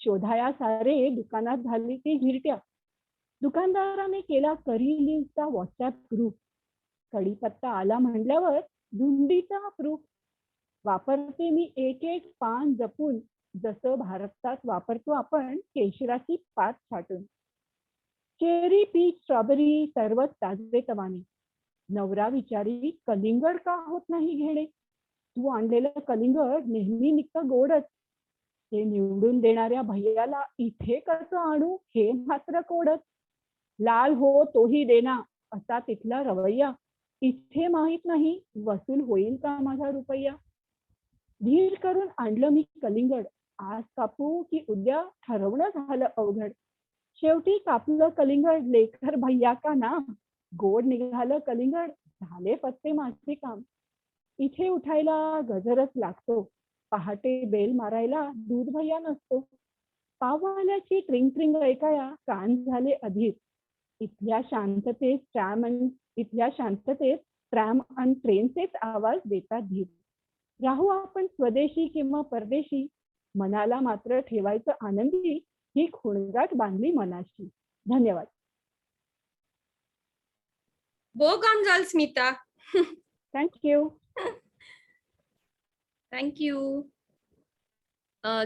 शोधाया सारे दुकानात झाली ती घिरट्या. दुकानदाराने केला करी लिव्हचा व्हॉट्सअप ग्रुप, कढीपत्ता आला म्हणल्यावर धुंडीचा प्रूफ. वापरते मी एक एक पान जपून, जसं भारतात वापरतो आपण केशराची पात छाटून. चेरी पीच स्ट्रॉबेरी सर्वच ताजे तवाने. नवरा विचारी कलिंगड का होत नाही घेणे, तू आणलेलं कलिंगड नेहमी निघतं गोडच. ते निवडून देणाऱ्या भैयाला इथे कसं आणू हे मात्र कोडच. लाल हो तोही देना असा तिथला रवैया, इथे माहित नाही वसूल होईल का माझा रुपया. धीर करून आणलं मी कलिंगड, आज कापू की उद्या ठरवणं झालं अवघड. शेवटी कापलं कलिंगड लेकर भैया का ना, गोड निघालं कलिंगड झाले पत्ते माझे काम. इथे उठायला गजरच लागतो, पहाटे बेल मारायला दूध भैया नसतो. पाववाल्याची ट्रिंग ट्रिंग ऐकाया कान झाले अधीर. इथल्या शांततेत ट्रॅम आणि ट्रेनचेच आवाज देतात धीर. राहू आपण स्वदेशी किंवा परदेशी, मनाला मात्र ठेवायचं आनंदी, ही खुणगाट बांधली मनाशी. धन्यवाद. Boa Gonzalez, Smita. Thank you. Thank you.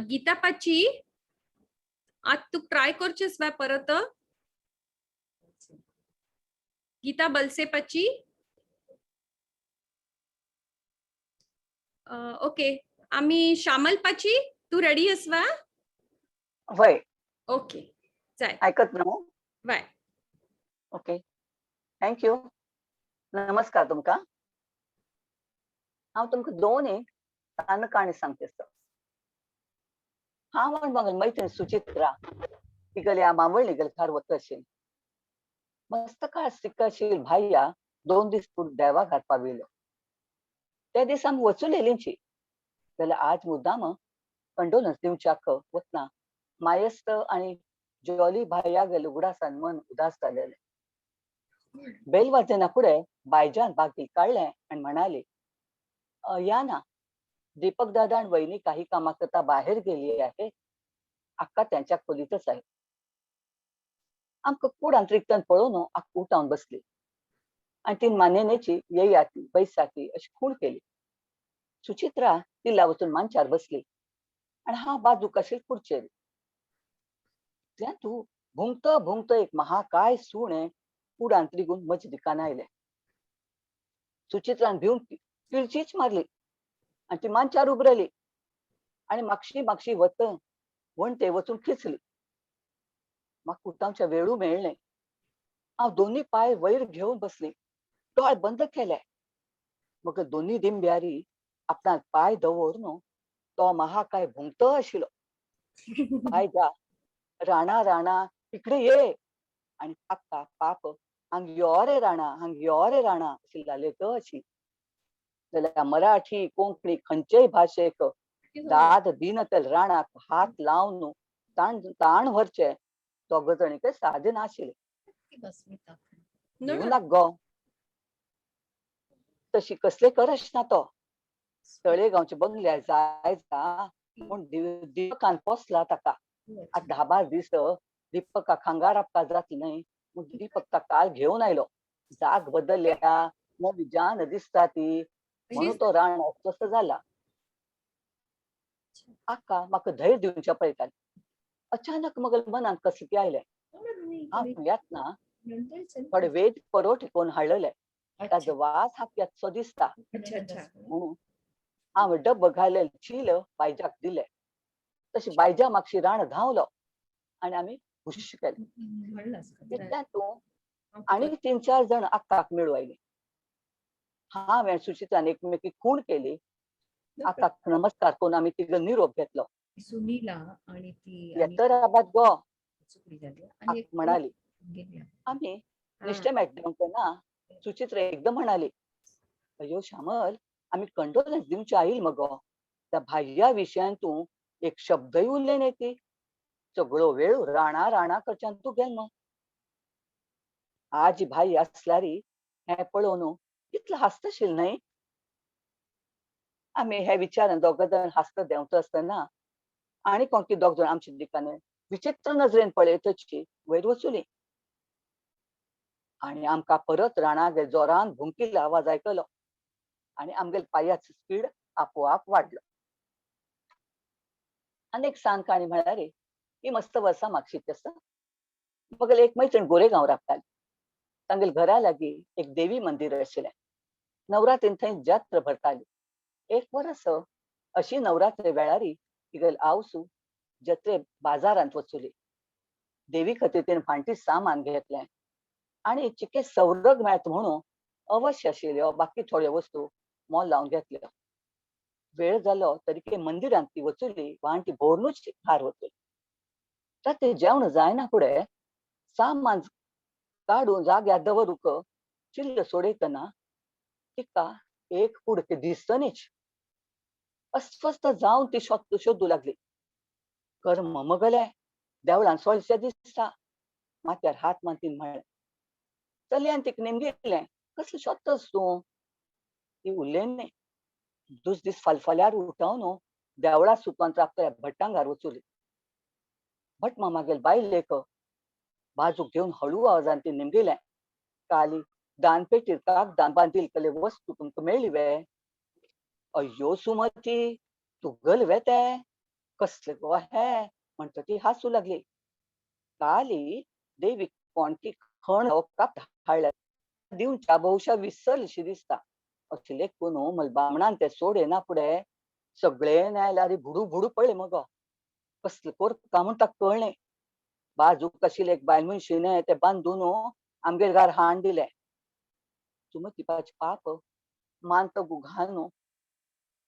Gita पाची, आज तू ट्राय करचेस वा परत. गीता बलसे पाची. ओके, आम्ही श्यामल पाची, तू रेडी आहेस वा? होय. ओके, चालेल. ऐकत ना हो? बाय. Okay, thank you. नमस्कार तुमका. हांव तुमका 2 तान काणी सांगते सर. हांव मग मैत्रीण सुचित्रा तिगले मावळणी गेल खार वत असेल. मस्त काळ सिक्काशील भाईया 2 दीस देवा घात पाविलो. त्या दिस आमी वचून येयलींची जाल्यार आज मुद्दाम कंडोलन्स दिवच्याक वतना मायस्त आणि जॉली भाईया गेल उगडासान मन उदास जालेले. बेल वाजना पुढे बायजान बागी काढले आणि म्हणाले, या ना, दीपक दादा आणि वहिनी काही कामाकरता बाहेर गेली आहे, अक्का त्यांच्या खोलीतच आहे. आमक कुडांत रिक्तन पळोवन उठावन बसली आणि ती मानेनेची येयाती बैसाकी अशी खूण केली. सुचित्रा तिला वचून मांचार बसली आणि हा बाजू कशी खुर्चेर त्या तू भुंगत भुंगत एक महाकाय सुणे उडान त्रिगून मज दिकान आयले. सुचित्रान भिवून किळचीच मारली आणि ती मांचार उबरली आणि मागशी मागशी वत वणटे वचून खिचली. म्हाका उठावच्या वेळू मेळ्ळें. हांव दोन्ही पाय वयर घेवन बसली, दोळ बंद केले. मग दोन्ही दिंब्यारी आपणाक पाय दवरून तो महाकाय भुंगत आशिल्लो. बायजा राणा राणा इकडे ये आणि काका पाप हांग यो रे राणा हांग यो रे राणा अशी लालयत अशी. जाल्यार मराठी कोंकणी खंयचेय भाशेक दाद दिनतल राणाक हात लावन ताण ताण व्हरचे दोग जणीक सादे नाशिल्ले. भिवूनाक गो तशी कसले करश ना तो. तळेगांवच्या बंगल्यार जायचा म्हूण दीपकान पोसला ताका. आज 10-12 दीस दीपकाक हांगार आपका जातली न्हय म्हूण दीपक ताका काल घेवन आयलो. जाग बदलल्या नवी जान दिसता ती म्हणून तो राणा तसो जाला. आका म्हाका धैर्य दिवच्या पळयताली. अचानक मग मनान कसले आयले. हांव येतना थोडे वेद परोठे कोण हाडलेले. ताजो वास हांव येतसो दिसता म्हणून हांव डब्ब घालेले चील बायजाक दिले. तशी बायजा मागशी राण धांवलो आणि आमी हुश केले. तूं आणि 3-4 जण आक्काक मेळू आयली. हांवें सुचित्रान एकमेकीक खूण केली. आक्काक नमस्कार करून आमी तिगो निरोप घेतलो. सुनीला आणि ती येतराबाद गो आणि आक म्हणाली. आमी निश्चय मेळटा ना. सुचित्रा एकदम म्हणाली, अयो श्यामल आमी कंडोलन्स दिवचे आईल मगो. त्या भायल्या विशयान तूं एक शब्दय उरले न्हय ती. सगळो वेळ राणा राणा कडच्यान तूं गेलो. आजी भाई आसल्यारी हें पळोवन कितलो हांसतशील न्हय. आमी हे विचारान दोग जाण हांसत देंवता आसतना आनी कोण दोग जाण आमच्या दिकान विचित्र नजरेन पळयतची वयर वचुली आणि आमकां परत राणागे जोरान भुंकिल्लो आवाज आयकलो आणि आमगेले पांयाचो स्पीड आपोआप वाडलो. आनीक सांग काणी म्हळ्यार ही मस्त वर्सां म्हागशीच आसा. मगेल एक मैत्रीण गोरेगांव रावताली. तांगेले घरा लागीं एक देवी मंदिर आशिल्लें. नवरात्रीन थंय जात्रा भरताली. एक वर्स अशी नवरात्री वेळारी तिगेल आवसू जत्रे बाजारांत वचुली. देवी खातीर तिणें फांटी सामान घेतलें आणि चिके सौरग मेळत म्हणून अवश्य आशिल्ल्यो बाकी थोड्यो वस्तू मोल लावन घेतल्यो. वेळ जालो तरी मंदिरांत ती वचुली वा ती भोवरूनच भायर वचुली. रात्री जेवण जायना फुडें सामान काडून जाग्यार दवरूंक चिल्ल सोडयतना तिका एक कुडके दिसतनीच. अस्वस्थ जावन ती सोदू लागली. कर्म मगले देवळान सोळशे दिसता. माथ्यार हात मारून तिणें म्हळें, चलयान तिका नेमगेलें, कसलें सोदतस तूं? ती उरलें न्हय. दुस दीस फालफाल्यार उठोवन देवळा सुपांत राबतल्या भट्टांगार वचुली. भट मामागेल बायलेक बाजूक घेवन हळू आवाजान ती नेमगेलें, काली दानपेटीर कागदान बांदिल्ले वस्तू तुमकां मेळ्ळी वे? अय्यो सुमती तुगल वे ते कसले गो हे म्हणटा ती हांसू लागली. काली देवीक कोणती खण हाडल्या दिवच्या भोवशा विसरलीशी दिसता. अशें लेखून मलबामणान ते सोडेना फुडें सगळे न्यायल्यार भुडू भुडू पळय मगो. कसले कोरता म्हूण ताका कळ्ळें. बाजूक आशिल्ले एक बायल मनशीने ते बांदून आमगेर घार हाड दिलें. सुमतीपाचे पाप मानत घालून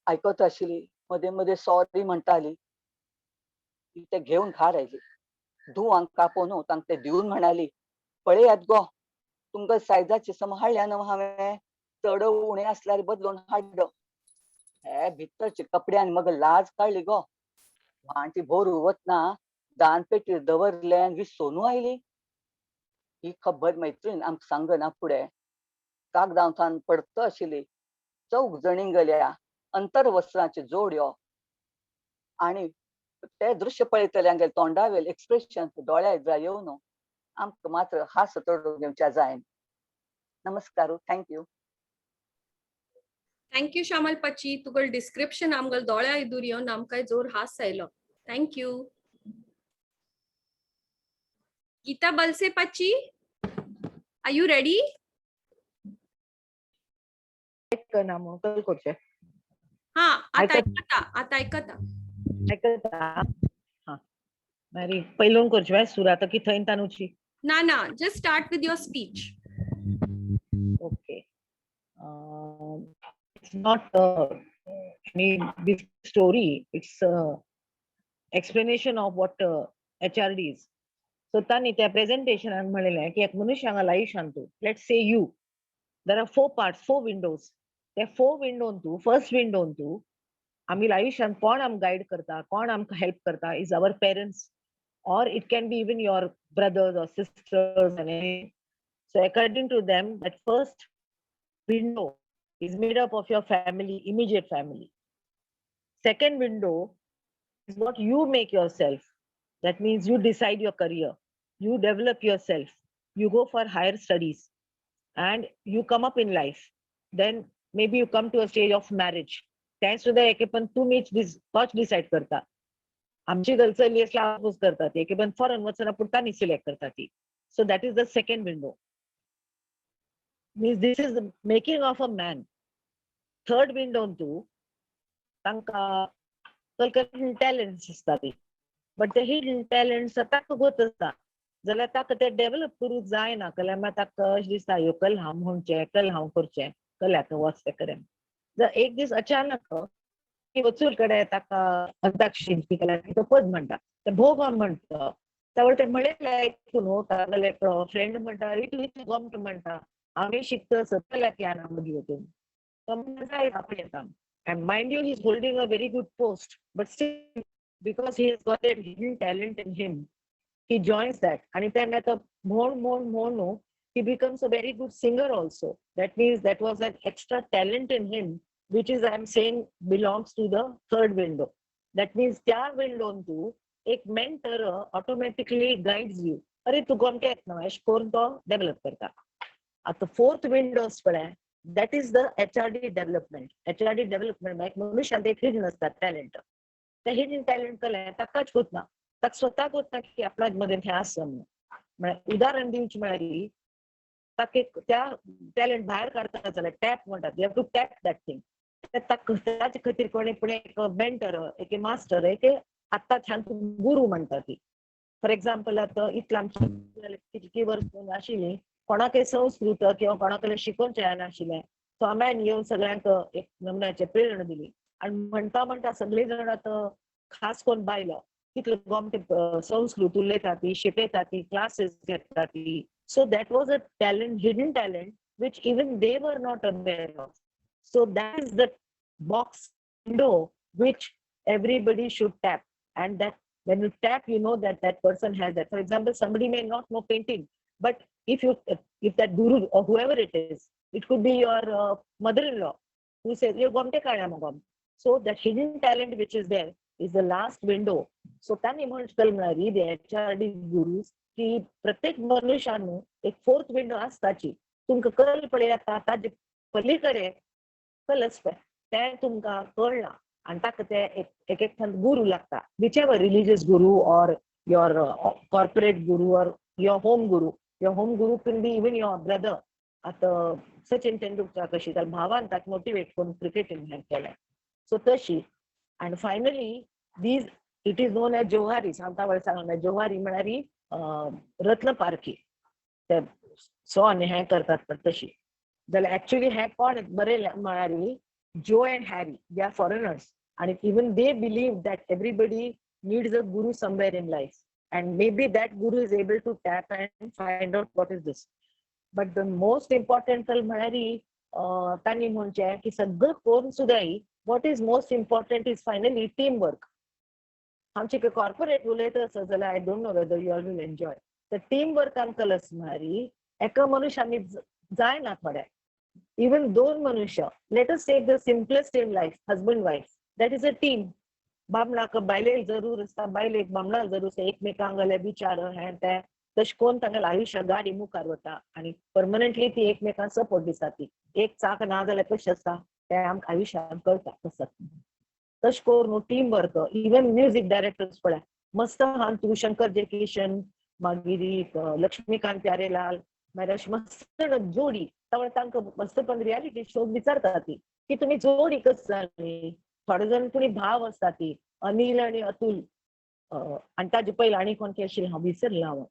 आयकत आशिल्ली. मदें मदें सॉरी म्हणटाली. ते घेवन घार आयली. धुवांक कापून तांकां ते दिवन म्हणाली, पळयात गो तुमकां सायजाचे सम हाडल्या न्हू हांवें. चड उणें आसल्यार बदलून हाडलो. हे भितरचे कपड्यान मग लाज काडली गो. भांटी भोरू वतना दानपेटीर दवरलें आनी विसोनू आयली. ही खबर मैत्रीण आमकां सांगना फुडें. कागदांतान पडत आशिल्ली 4 जणींगल्या अंतरवस्त्रांच्यो जोड्यो आणि ते दृश्य पळयतल्यांगेले तोंडावेल एक्सप्रेशन दोळ्या येवन आमकां मात्र हांस चडून घेवच्या जायना. नमस्कार. थँक्यू. थँक्यू श्यामल पची तुगल डिस्क्रिप्शन आमगल दोळ्या इदूर येवन आमकां जोर हास आयलो. थँक्यू. गीता बलसे पची, आर यू रेडी? ना मग कल करचें हा आता आयकत- आयकता. आयकता हा मारी पयलून करचें सुरात की थंय तानुची. ना just start with your speech. Okay. It's not any big story. It's explanation of what HRD is. So तानी त्या प्रेझेंटेशनान म्हणलेलें की एक मनुष्याक आयुश्यान तूं let's say you there are 4 parts, 4 windows. त्या 4 विंडोन तूं फर्स्ट विंडोन तूं आमी आयुश्यान कोण आमकां गायड करता, कोण आमकां हेल्प करता is our parents or it can be even your brothers or sisters and anything. So according to them, that first window is made up of your family, immediate family. Second window is what you make yourself. That means you decide your career, you develop yourself, you go for higher studies, and you come up in life. Then maybe you come to a stage of marriage. Thanks to the पण तुम्हीच डिसाइड करता. आमची गलचली स्लावूस करतात एक पण फॉरेन वचना पुरतानी सिलेक्ट करता ती. So that is the second window. Means this is the making of a man. Third window तू तांकां हidden talents असता ती. But the hidden talents ताका गोत असता जाल्यार ताका ते डेव्हलप करूंक जायना जाल्यार मागीर ताका अशें दिसता ह्यो कल हांव म्हणचें कल हांव करचें कल हाका वच ते करेन. जर एक दीस अचानक वचून कडे ताका अंताक्षरी तो पद म्हणटा ते भोग म्हणटा त्यावेळी ते म्हणलें न्हू तागेले एक फ्रेंड म्हणटा तूं गमट म्हणटा आमी शिकता सकयल्या पियाना मदीं वचून तो म्हणटा आपण येता. And mind you, he's holding a very good post, but still, because he has got a hidden talent in him, he joins that. And then at a more, he becomes a very good singer also. That means that was an extra talent in him, which is, I'm saying, belongs to the third window. That means त्या window तू एक mentor automatically guides you. अरे तू गमटे येत ना अशें करून तो डेव्हलप करता. आता fourth window पळय that is the HRD development. HRD development एक मनुष्यात एक hidden असता talent. त्या hidden talent कळ्ळें ताकाच होतना ताका स्वताक होतना की आपल्या मध्ये हें आसा म्हणून. म्हळ्यार उदाहरण दिवचें म्हळ्यार ताका एक त्या टॅलेंट भायर काडता जाल्यार टॅप म्हणटात you have to tap that thing. ताचे खातीर कोणी एक मेंटर एक मास्टर एक आतां गुरू म्हणटा ती. फॉर एक्झाम्पल आतां इतलें आमची कितकी वर्स आशिल्ली कोणाकय संस्कृत किंवा कोणाकडे शिकोवचें जायनाशिल्लें सो आम्यान येवन सगळ्यांक एक नमन्याचे प्रेरणा दिली आनी म्हणटा सगळीं जाण आतां खास करून बायलो कितले गमटे संस्कृत उलयता ती शिकयता ती क्लासेस घेता ती. So that was a talent, hidden talent, which even they were not aware of. So that is the box window which everybody should tap. And that when you tap, you know that that person has that. For example, somebody may not know painting, but if that guru or whoever it is, it could be your mother-in-law who says, "You're gomte kaya magam." So that hidden talent which is there is the last window. So tani म्हणल्यार the HRD gurus की प्रत्येक मनुष्यानं एक फोर्थ विंडो आसताची. तुमकां कल पळय येता ताजे पलीकडे कल आसता तें तुमकां कळना आनी ताका ते एक गुरू लागता. विच एवर रिलिजियस गुरू और योर कॉर्पोरेट गुरू और your home Guru. Your home Guru can be even your brother. आतां सचिन तेंडुलकर कशी तर भावान ताका मोटिवेट करून क्रिकेटीन हें केलें. सो तशी आनी finally these it is known as Johari. सांगता सांगना जोहारी म्हळ्यार रत्न पारखी ते सोन हें करतात पण तशी जाल्यार एक्चुअली हें कोण बरयलें म्हळ्यार Joe and Harry they are foreigners आनी even they believe that everybody needs a guru somewhere in life and maybe that guru is able to tap and find out what is this. But the most important म्हळ्यार तांणी म्हणचें की सगळं करून सुद्दां what is most important is finally teamwork. आमचे कॉर्पोरेट उलयता आसत जाल्यार I don't know whether you all will enjoy the team work आमकां म्हळ्यार एका मनशांनी जायना थोडे इवन दोन मनुष्य let us take the simplest in life husband wife that is a team. बामणाक बायलेक जरूर आसता बायलेक बामणाक जरूर आसता एकमेकांक गेले विचार हें तें तशें करून तांगेलें आयुश्य गाडी मुखार वता आनी परमनंटली ती एकमेकांक सपोर्ट दिता. ती एक चाक ना जाल्यार कशें आसता ते आमकां आयुश्यांत कळटा कसं तशें करून team work even music directors पळय मस्त हांव तूं शंकर जयकिशन मागीर लक्ष्मीकांत प्यारेलाल मागीर अशी मस्त जोडी त्यामुळे तांकां मस्तपण रियालिटी शो विचारता ती की तुमी जोडी कस जाली थोडे जाण तुमी भाव आसता ती अनिल आनी अतुल आनी ताजे पयलीं आनी कोण आशिल्लें हांव विसरलां हांव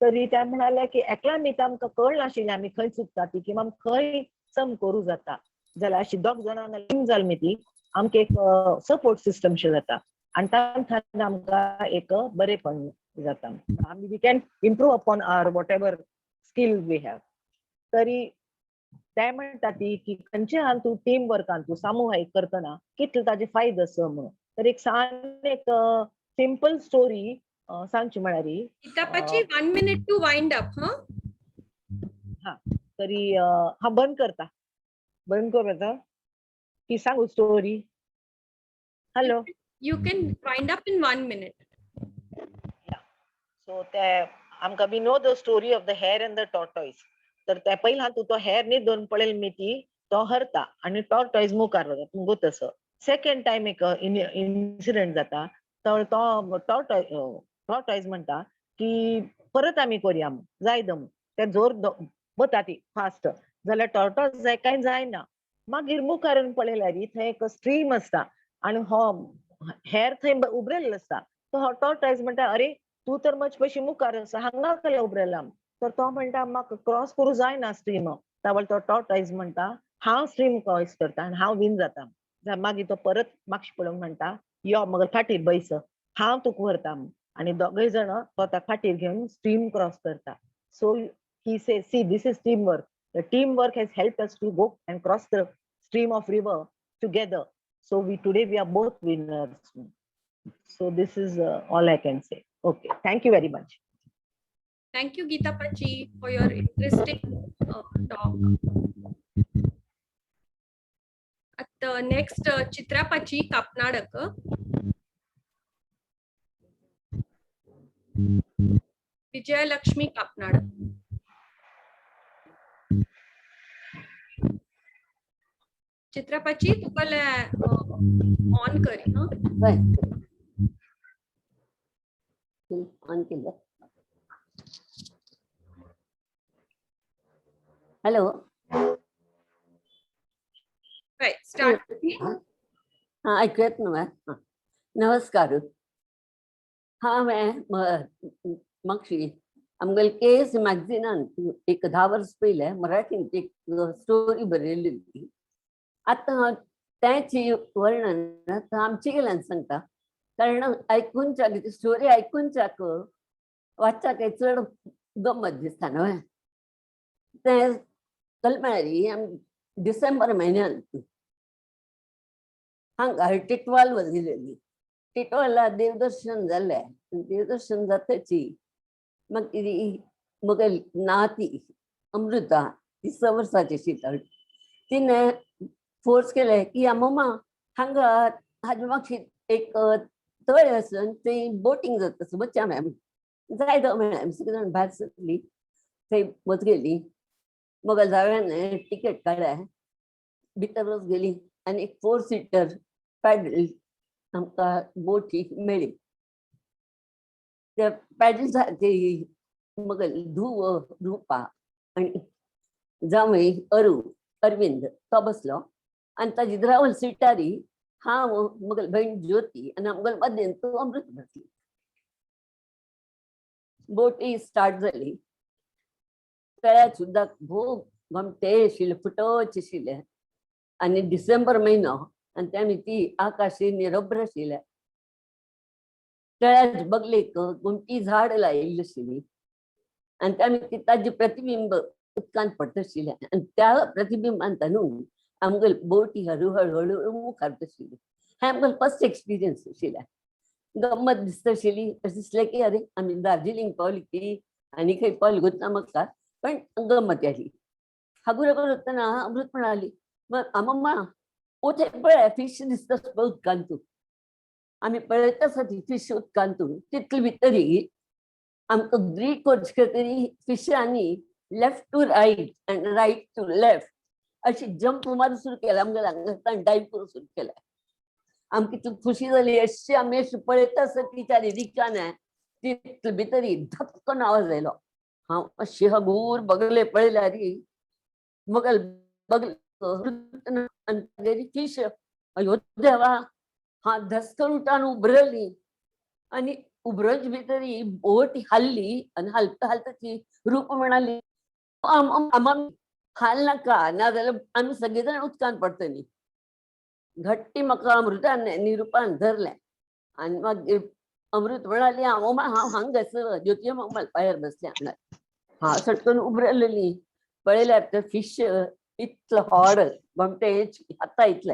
तरी त्या म्हणाल्या की एकल्या न्ही आमकां कळनाशिल्लें आमी खंय चुकता ती किंवा खंय सम करूं जाता जाल्यार अशी दोग जाणां लिंक जाली न्ही ती आमकां एक सपोर्ट सिस्टम शे जाता आनी तातूंत आमकां एक बरेपण जाता आमी we can improve upon our whatever skill we have तरी ते म्हणटा ती की खंयचे हांव तूं टीम वर्कान तूं सामुहायीक करतना कितले ताजे फायदे आसा म्हणून तर एक सान एक सिंपल स्टोरी सांगची म्हळ्यार गीतापाची 1 minute टू वाइंड अप हा तरी हांव बंद करता बंद करता की सांगू story hello you can wind up in 1 minute. So ते आमकां we know the story of the hare and the tortoise तर ते पयलीं हातूं तो हेर न्ही दोन पळयल मी ती तो हरता आनी टॉर्टॉइज मुखार वता तुमगो तसो सेकंड टायम एक इन्सिडंट जाता तो टॉर्टॉइज म्हणटा की परत आमी करया जाय दम ते जोर वता ती फास्ट जाल्यार टॉर्टॉइज जाय कांय जायना मागीर मुखार पळयल्यार थंय एक स्ट्रीम आसता आनी हो हेर थंय उबरयल्लो आसता तो टॉर्टॉइज म्हणटा अरे तू तर मच पयशी मुखार आसा हांगा केल्या उबरयला तर तो म्हणटा म्हाका क्रॉस करूं जायना स्ट्रीम त्यावेळेस तो टॉर्टॉइज म्हणटा हांव स्ट्रीम क्रॉस करता आनी हांव विन जाता मागीर तो परत मागशी पळोवन म्हणटा यो मगर फाटीर बैस हांव तुका व्हरता आनी दोगय जाण तो त्या फाटीर घेवन स्ट्रीम क्रॉस करता so he say see this is team work the team work has help us to go and cross the stream of river together so today we are both winners so this is all I can say okay thank you very much Thank you Geetapachi for your interesting talk. At next Chitrapachi Kapnadak. Vijaya Lakshmi Kapnadak. Chitrapachi tukala on kari ha on केलं हॅलो start हाँ ऐकूयात ना हाँ नमस्कार हाँ मैं मागशी आमगेल केस मॅगझिनान एक 10 वर्स पयले मराठींत एक स्टोरी बरयल्ली आतां त्याची वर्णन आमचे गेल्यान सांगता कारण ऐकूनच्या ती स्टोरी ऐकूनच्याक वाचच्याक चड गंमत दिसता न्हय ते कलमारी डिसेंबर म्हयन्यान हांगा टिटवाल वयलेली टिटवाला देवदर्शन जालें देवदर्शन जातची मागीर म्हगे नाती अमृता ती 6 वर्सांची आशिल्ली तिने फोर्स केले की मम्मा हांगा हाजे मागशी एक तळे आसून थंय बोटींग जाता बच्चा मॅम जाय तो मॅम सगळीं जाण भायर सरली थंय वच गेली मग जाव्यान टिकेट काडल्या भितर वच गेली आनी एक 4 सीटर पॅडल आमकां बोटी मेळ्ळी त्या पॅडल मग धुव रुपा आनी जावय अरविंद तो बसलो आनी ताजी द्रावल सिटारी हांव म्हगेली बहीण ज्योती आनी आमगेले मदेन तूं अमृत बसली बोटी स्टार्ट जाली तळ्यात सुद्दां खूब घमटे आशिल्ले फुटोच आशिल्ले आनी डिसेंबर म्हयनो आनी त्यानी ती आकाशी निरभ्र आशिल्ले तळ्यात बगलेक घुमटी झाड लायिल्ली आशिल्ली आनी त्यानी ताजे प्रतिबिंब उदकांत पडटा आशिल्ले आनी त्या प्रतिबिंबांत न्हू आमगेल बोटी हळू हळू मुखार आशिल्ली हें आमगेल फर्स्ट एक्सपिरियन्स आशिल्लें गंमत दिसता आशिल्ली अशें दिसलें की अरे आमी दार्जिलिंग पावली की आनी खंय पावली गुत्ता म्हाका पण गंमत आली हागूर करतना अमृत म्हणाली मम्मा ओथे पळय फिश दिसता उदकांत आमी पळयता आसा ती फिश उदकांत तितले भितरी आमकां ग्रीक करचे तरी फिशांनी लेफ्ट टू रायट आनी रायट टू लेफ्ट अशी जंप मारून सुरू केला आमकां डायव करून सुरू केला आमची तू खुशी जाली अशी आम्ही अशी पळयता आसतना तिच्या रिक्षान ती भितरी धक्कन आवाज आयलो हांव अशी हगूर बगले पळयल्यार मगल बगले फिश अयो देवा हा धस्कन उठान उबरली आणि उबरच भितरी बोट हल्ली आणि हलता हलता ती रूप म्हणाली हाल नाका नाजाल्यार आमी सगळे जाण उदकान पडटली घट्टी म्हाका अमृतान निरुपान धरलें आनी मागीर अमृत म्हणाली हांव हांगासर ज्योती म्हाका पायर बसले हांगा हांव सटकन उबरलेली पळयल्यार ते फिश इतलो व्हड गोमटे हाता इतले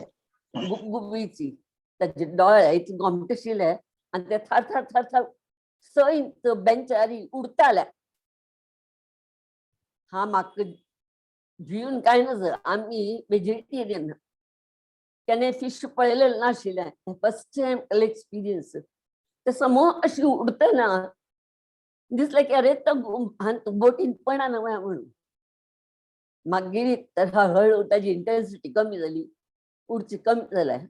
गुबगुबीची ताचे दोळे इतले गोमटे आशिल्ले आनी ते थर थर थर थर सैत बेंचार उडताले हा म्हाका भिवन कांय नजर आमी वेजिटेरियन केन्ना फिश पळयलेलें नाशिल्लें फर्स्ट टायम एक्सपिरियन्स ते समूह अशी उडतना दिसलें की अरे तो बोटीन पडना म्हणून मागीर हळूहळू ताची इंटेन्सिटी कमी जाली उडची कमी जालें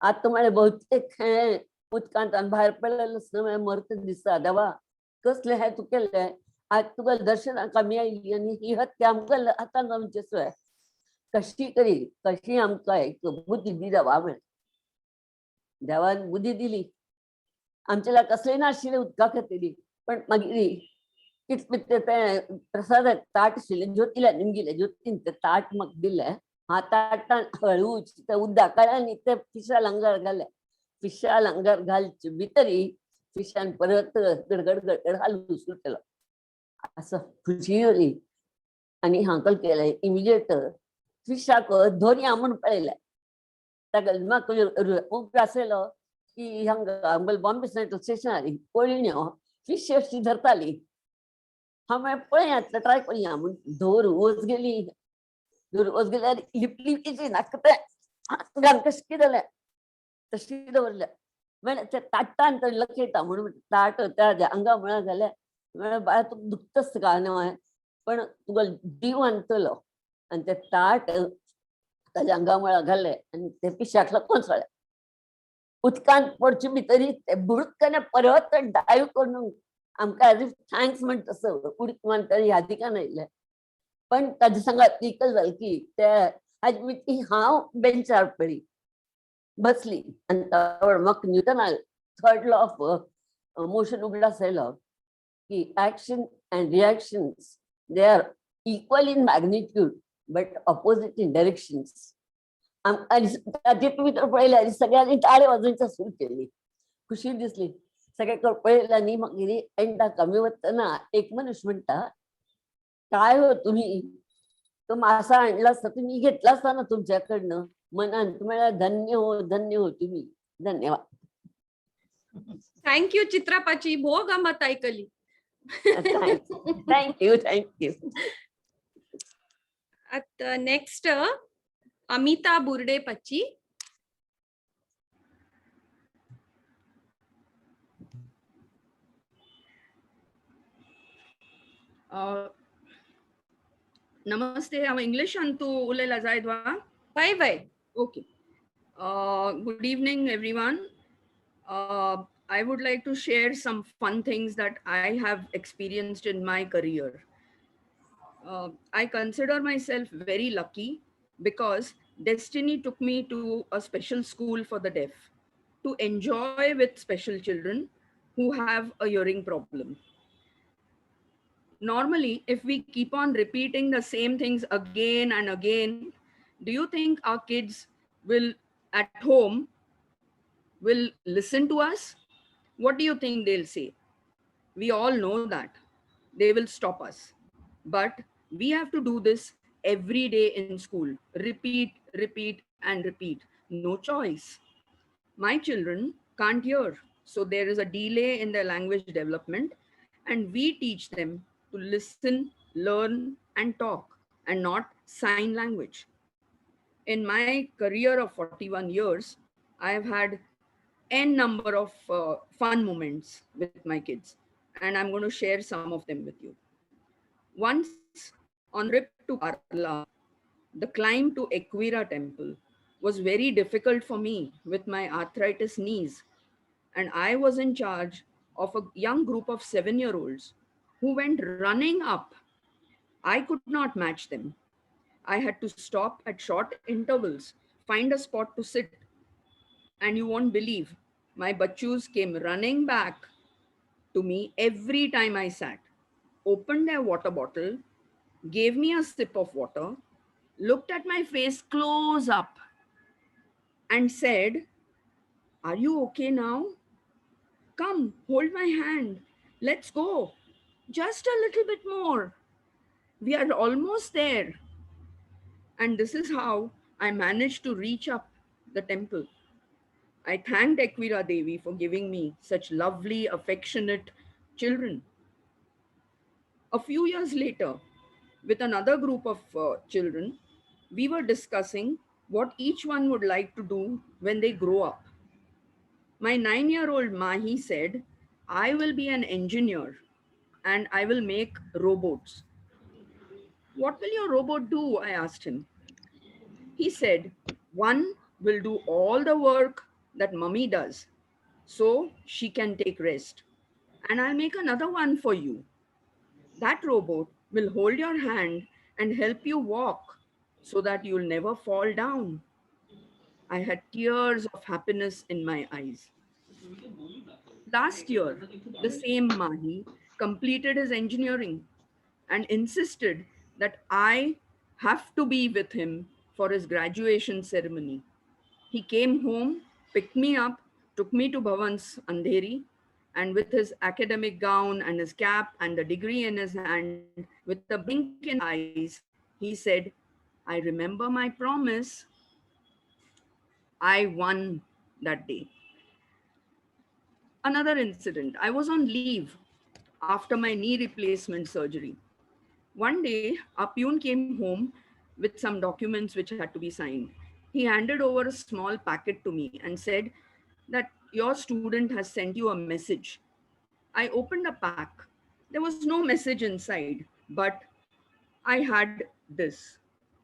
आतां म्हळें बहुतेक हें उदकांत भायर पडलेलें आसतना मरता दिसता देवा कसलें हें तूं केल्लें आज तुका दर्शनाक आमी आयली आनी ही हत्या आमकां हातांत आमचे सोय कशी करी कशी आमकां एक बुद्धी दी देवा म्हण देवान बुद्धी दिली आमचे लाग कसलें नाशिल्लें उदका खातीर पण मागीर कितले ते प्रसादाक ताट आशिल्लें ज्योतील्यान निमगिलें ज्योतीन तें ताट म्हाका दिलें हा ताटान हळूच त्या उदकाळ्यांनी ते फिशाल आंगार घाले फिशाल आंगार घालचे भितरी फिशान परत गडगड गडगड हालू सुरू केलो असं खुशी जाली आनी हांव केलें इमिजिएट फिशाक धोरया म्हूण पळयलें ताका म्हाका खूब आसलो की हांगा बॉम्बे सेंट्रल स्टेशनार पळयण्यो फिश अशी धरताली हांव म्हळें पळयात ट्राय करया म्हूण धोर वच गेली धोर वच गेल्यार लिपलिपीची नाका तें कशें जालें तशी दवरल्या म्हळ्यार त्या ताटान तर लक्षयता म्हणून ताट त्या आंगा म्हळ्यार जालें म्हळ्यार बाळा तुका दुखतस का न्हय पण तुका जीव आणतलो आनी तें ताट ताच्या आंगा म्हळ्यार घालें आनी ते पिशाक लागून कोसळ्ळें उदकांत पडचे भितरी ते बुडकन परत डायव करून आमकां एज इफ थँक्स म्हणटा तसो उडीक म्हणटा यादिकान आयिल्लें पण ताजे सांगात इकल जालें की ते हाजे भितर हांव बेंचार पडली बसली आनी म्हाका न्यूटना थर्ड लॉ ऑफ मोशन उगडास आयलो की action end reactions they are equal in magnitude but opposite in directions भितर पळयल्यार सगळ्यांनी ताळे वाजोवपाक सुरू केली खुशी दिसली सगळे पळयलें आनी मागीर एंडाक आमी वतना एक मनीस म्हणटा काय हो तुम्ही तो मासा आणला असता तुम्ही घेतला असता ना तुमच्या कडनं मनान म्हळ्यार धन्य हो तुम्ही धन्यवाद थँक्यू चित्रापाची भोव गंमत आयकली थँक्यू आता नेक्स्ट अमिता बुर्डे पाची नमस्ते हांव इंग्लिशान तूं उलयला जायत वा bye bye okay good evening everyone I would like to share some fun things that I have experienced in my career. I consider myself very lucky because destiny took me to a special school for the deaf to enjoy with special children who have a hearing problem. Normally, if we keep on repeating the same things again and again, do you think our kids will at home will listen to us? What do you think they'll say? We all know that they will stop us, but we have to do this every day in school. Repeat and repeat. No choice. My children can't hear, so there is a delay in their language development, and we teach them to listen, learn, and talk, and not sign language. In my career of 41 years, I have had n number of fun moments with my kids, and I'm going to share some of them with you. Once on trip to Kerala, The climb to Equira temple was very difficult for me with my arthritis knees, and I was in charge of a young group of 7-year-olds who went running up. I could not match them. I had to stop at short intervals, find a spot to sit, and you won't believe, my bachus came running back to me every time I sat, opened their water bottle, gave me a sip of water, looked at my face close up, and said, "Are you okay now? Come, hold my hand. Let's go. Just a little bit more. We are almost there." And this is how I managed to reach up the temple. I thanked Equira Devi for giving me such lovely, affectionate children. A few years later, with another group of children, we were discussing what each one would like to do when they grow up. My 9-year-old Mahi said, "I will be an engineer and I will make robots." "What will your robot do?" I asked him. He said, "One will do all the work that mummy does, so she can take rest. And I'll make another one for you. That robot will hold your hand and help you walk so that you'll never fall down." I had tears of happiness in my eyes. Last year, the same Mahi completed his engineering and insisted that I have to be with him for his graduation ceremony. He came home, picked me up, took me to Bhavan's Andheri, and with his academic gown and his cap and the degree in his hand, with a blink in his eyes, he said, "I remember my promise." I won that day. Another incident, I was on leave after my knee replacement surgery. One day, our peon came home with some documents which had to be signed. He handed over a small packet to me and said that your student has sent you a message. I opened the pack. There was no message inside, but I had this.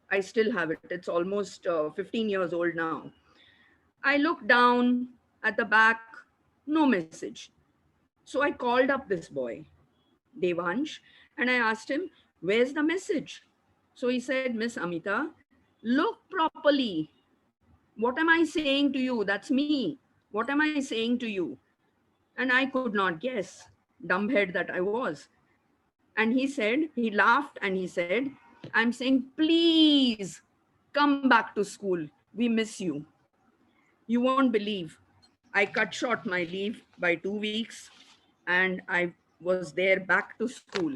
I still have it. It's almost 15 years old now. I looked down at the back, no message. So I called up this boy, Devansh, and I asked him, "Where's the message?" So he said, "Miss Amita, look properly. What am I saying to you? That's me. What am I saying to you?" And I could not guess, dumbhead that I was. And he said, he laughed and he said, "I'm saying, please come back to school. We miss you." You won't believe, I cut short my leave by 2 weeks and I was there back to school.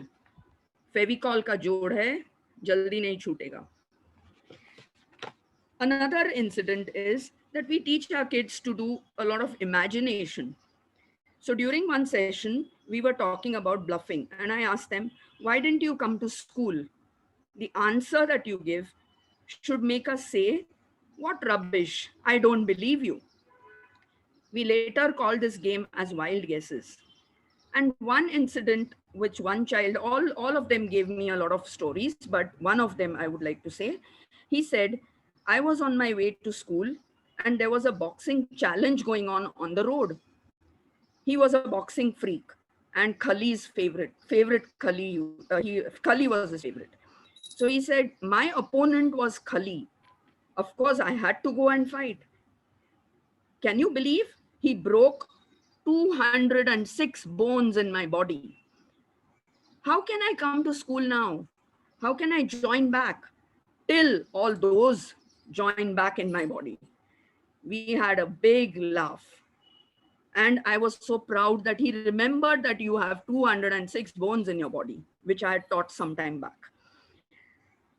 Fevicol का जोड़ है, jaldi nahi chutega. Another incident is that we teach our kids to do a lot of imagination. So during one session, we were talking about bluffing and I asked them, "Why didn't you come to school?" The answer that you give should make us say, "What rubbish, I don't believe you." We later called this game as wild guesses. And one incident which one child, all of them gave me a lot of stories, but one of them I would like to say, he said, "I was on my way to school and there was a boxing challenge going on the road." He was a boxing freak and Khali's favorite Khali, Khali was his favorite. So he said, "My opponent was Khali. Of course, I had to go and fight." Can you believe he broke 206 bones in my body? How can I come to school now? How can I join back? Till all those join back in my body. We had a big laugh. And I was so proud that he remembered that you have 206 bones in your body, which I had taught some time back.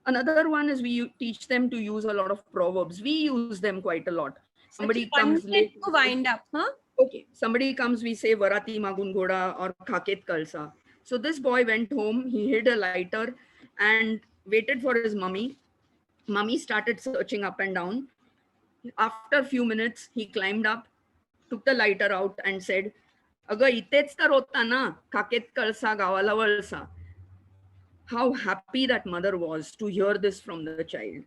Another one is we teach them to use a lot of proverbs. We use them quite a lot. Somebody comes late to wind up, huh? Okay, somebody comes, we say Varati Magun Ghoda or Khaket Kalsa. So this boy went home, he hid a lighter and waited for his mummy. Mummy started searching up and down. After a few minutes, he climbed up, took the lighter out and said, "Aga itech tar hota na, Khaket Kalsa gavala valsa." How happy that mother was to hear this from the child.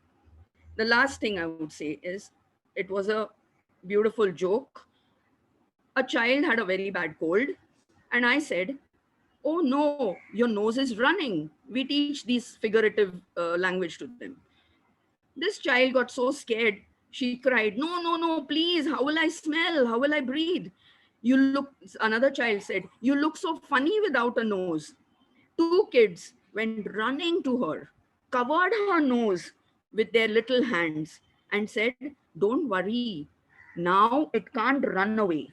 The last thing I would say is it was a beautiful joke. A child had a very bad cold, and I said, "Oh no, your nose is running." We teach these figurative language to them. This child got so scared. She cried, "No, no, no, please. How will I smell? How will I breathe?" You look, another child said, "You look so funny without a nose." Two kids went running to her, covered her nose with their little hands, and said, "Don't worry. Now it can't run away."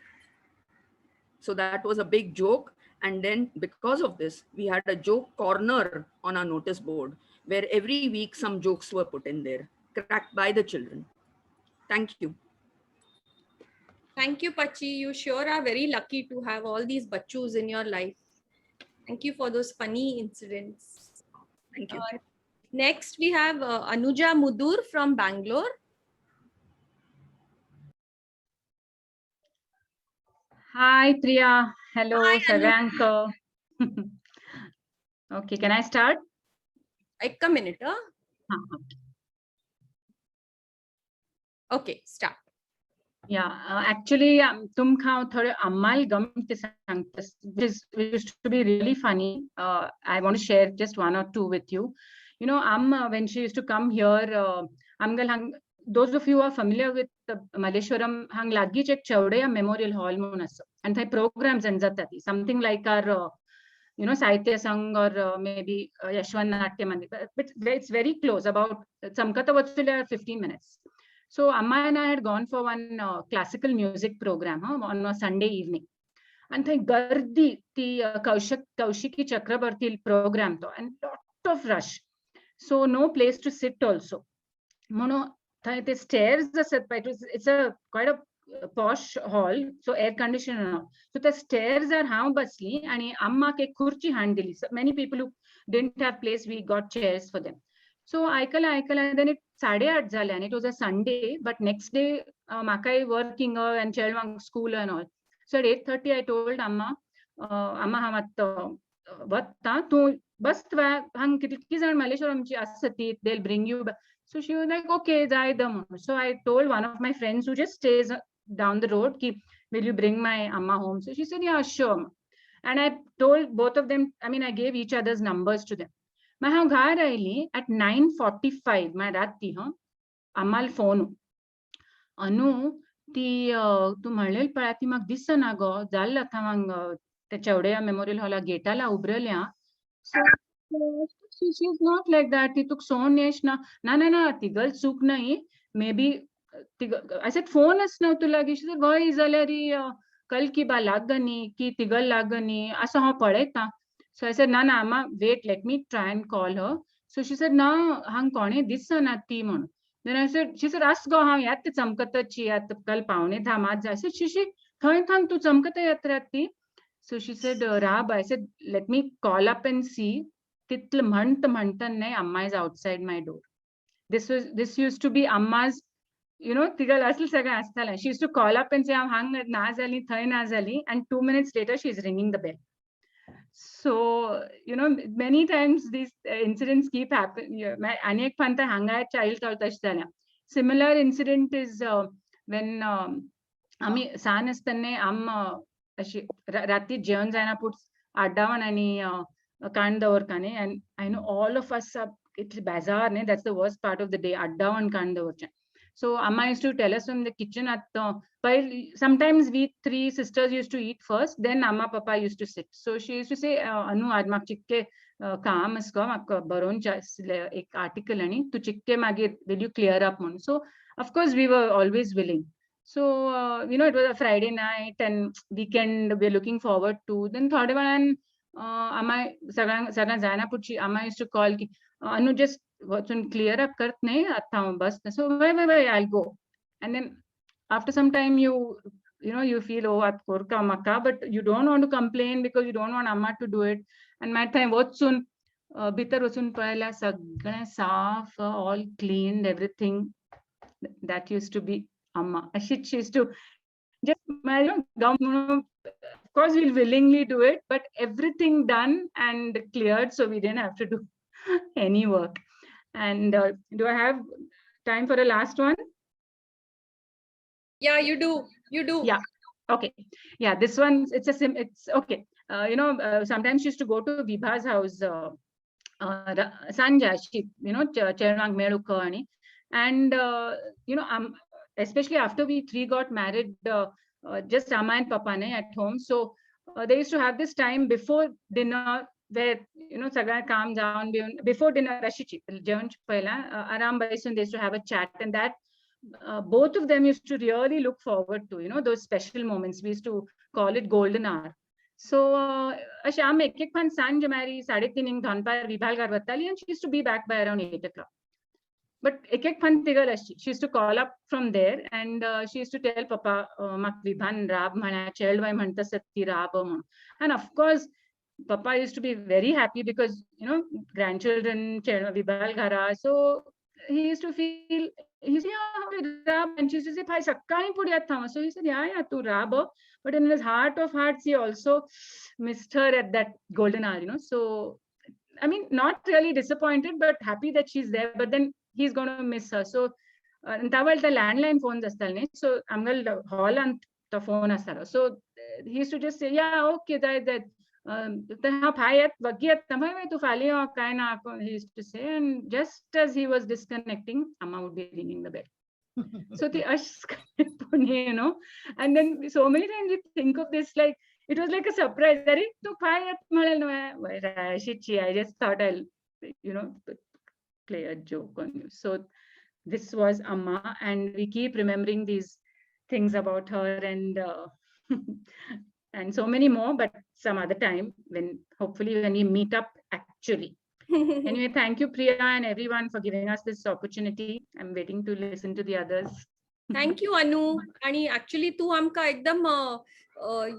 So that was a big joke. And then because of this, we had a joke corner on our notice board where every week some jokes were put in there, cracked by the children. Thank you. Thank you, Pachi. You sure are very lucky to have all these bachus in your life. Thank you for those funny incidents. Thank you. Next, we have Anuja Mudur from Bangalore. Hi, Priya. Hello, Hi, Sarank. Okay, can I start? A minute. Huh? Okay. Okay, start. Yeah, actually, tumkha thode ammal gamte sangtas, which used to be really funny. I want to share just one or two with you. You know, when she used to come here, those of you who are familiar with Malleshwaram, hang lagi check Chowdeya Memorial Hall munasa, and the programs and zatati, something like our, you know, Sahitya Sangh or maybe Yashwan Natya Mandir, but it's very close, about Samkata Vatsula 15 minutes. So Amma and I had gone for one classical music program on a Sunday evening. And the Gardi, the Kaushiki Chakrabarti program, and lot of rush. So no place to sit also. Mono, the stairs, it's a quite a posh hall, so air conditioner. So the stairs are how busly, and Amma ke kurchi handili. So many people who didn't have place, we got chairs for them. So Aikala, then it 8:30 zale, and it was a Sunday, but next day Makai working and child school and all. So at 8:30 I told Amma, Amma hamat vatta tu bas hang kitki zan Malleshwaram chi asati, they'll bring you back. So she was like, okay, so I told one of my friends who just stays down the road, will you bring my Amma home? So she said, yeah, sure. And I told both of them, I mean, I gave each other's numbers to them. At 9:45, my rati, Ammal phone. Anu, tu म्हणलेल पळाती म्हाका दिसना गो, जाल्ला थांग ते Chowdeya Memorial Hall गेटाला उबरल्या. So she's not like that. ती तुक सोन येश ना. ना, तिगल चूक नाही. Maybe I said phone is now to lagi. She said, why is aleri kal ki ba lagani ki tigal lagani asa ha padeta. So I said, na, Amma, wait, let me try and call her. So she said, na, hang kone disana ti mon. Then I said, she said, ask go hang yat chamkata chi yat kal paune tha maat. I said, she thang tu chamkata yatrati. So she said, Rab, I said, let me call up and see. Titl mhantan ne, Amma is outside my door. This used to be Amma's, you know, tigal asli saga astala. She used to call up and say, I'm hang na zali, thai na zali, and 2 minutes later she's ringing the bell. So, you know, many times these incidents keep happening. Anek panta hanga child kaltashana. Similar incident is when Ami Sanastane Rati Jeon Zana puts Adavan and Kandavar, and I know all of us are, it's bazaar, that's the worst part of the day, Addavan Kandavar. So Amma used to tell us from the kitchen at sometimes we three sisters used to eat first, then Amma Papa used to sit. So she used to say, Anu aaj mak chikke kaam isko mak baron ek article ani tu chikke mage, will you clear up mon? So of course we were always willing. So you know, it was a Friday night and weekend we're looking forward to. Then third one, Amma Sarna Zaina Puchi, Amma used to call ki Anu just clear up kart nahi atta bas. So wait, I'll go. And then after some time you know you feel, oh at korka makka, but you don't want to complain because you don't want Amma to do it. And my time what soon bitar wasun payla sagna saaf, all cleaned, everything. That used to be Amma. She used to just, of course we'll willingly do it, but everything done and cleared, so we didn't have to do any work. And do I have time for a last one? Yeah, you do. You do. Yeah. Okay. Yeah, this one, it's okay. Sometimes she used to go to Vibha's house, Sanja, she, Chervang Medukani. And, especially after we three got married, just Amma and Papa ne at home. So they used to have this time before dinner where, Saga calm down, before dinner, Rashichi, Jevan Pahela, Aram Baisun, they used to have a chat, and that both of them used to really look forward to, those special moments. We used to call it golden hour. So, Asham ek pan Sanj Mary 3:30 Dhanpar Vibhal Garvatali, and she used to be back by around 8 o'clock. But ek pan tigal she used to call up from there, and she used to tell Papa, mak Vibhan Rab mana child vai manta satti Rab. And of course, Papa used to be very happy because, grandchildren, Vibhal Gara. So he used to feel, he said, yeah, and she used to say, Bhai, sakkani pudiyat tha. So he said, yeah, tu Rab. But in his heart of hearts, he also missed her at that golden hour, So, I mean, not really disappointed, but happy that she's there. But then he's going to miss her. So, the landline phones astalne. So, Amgal hall and the phone astaro. So, he used to just say, yeah, okay, that. He used to say, and just as he was disconnecting, Amma would be ringing the bell. So the and then so many times we think of this like it was like a surprise. I just thought I'll play a joke on you. So this was Amma, and we keep remembering these things about her, and and so many more, but some other time when hopefully when we meet up actually. Anyway, thank you, Priya, and everyone for giving us this opportunity. I'm waiting to listen to the others. Thank you, Anu. And actually, tu amka ekdam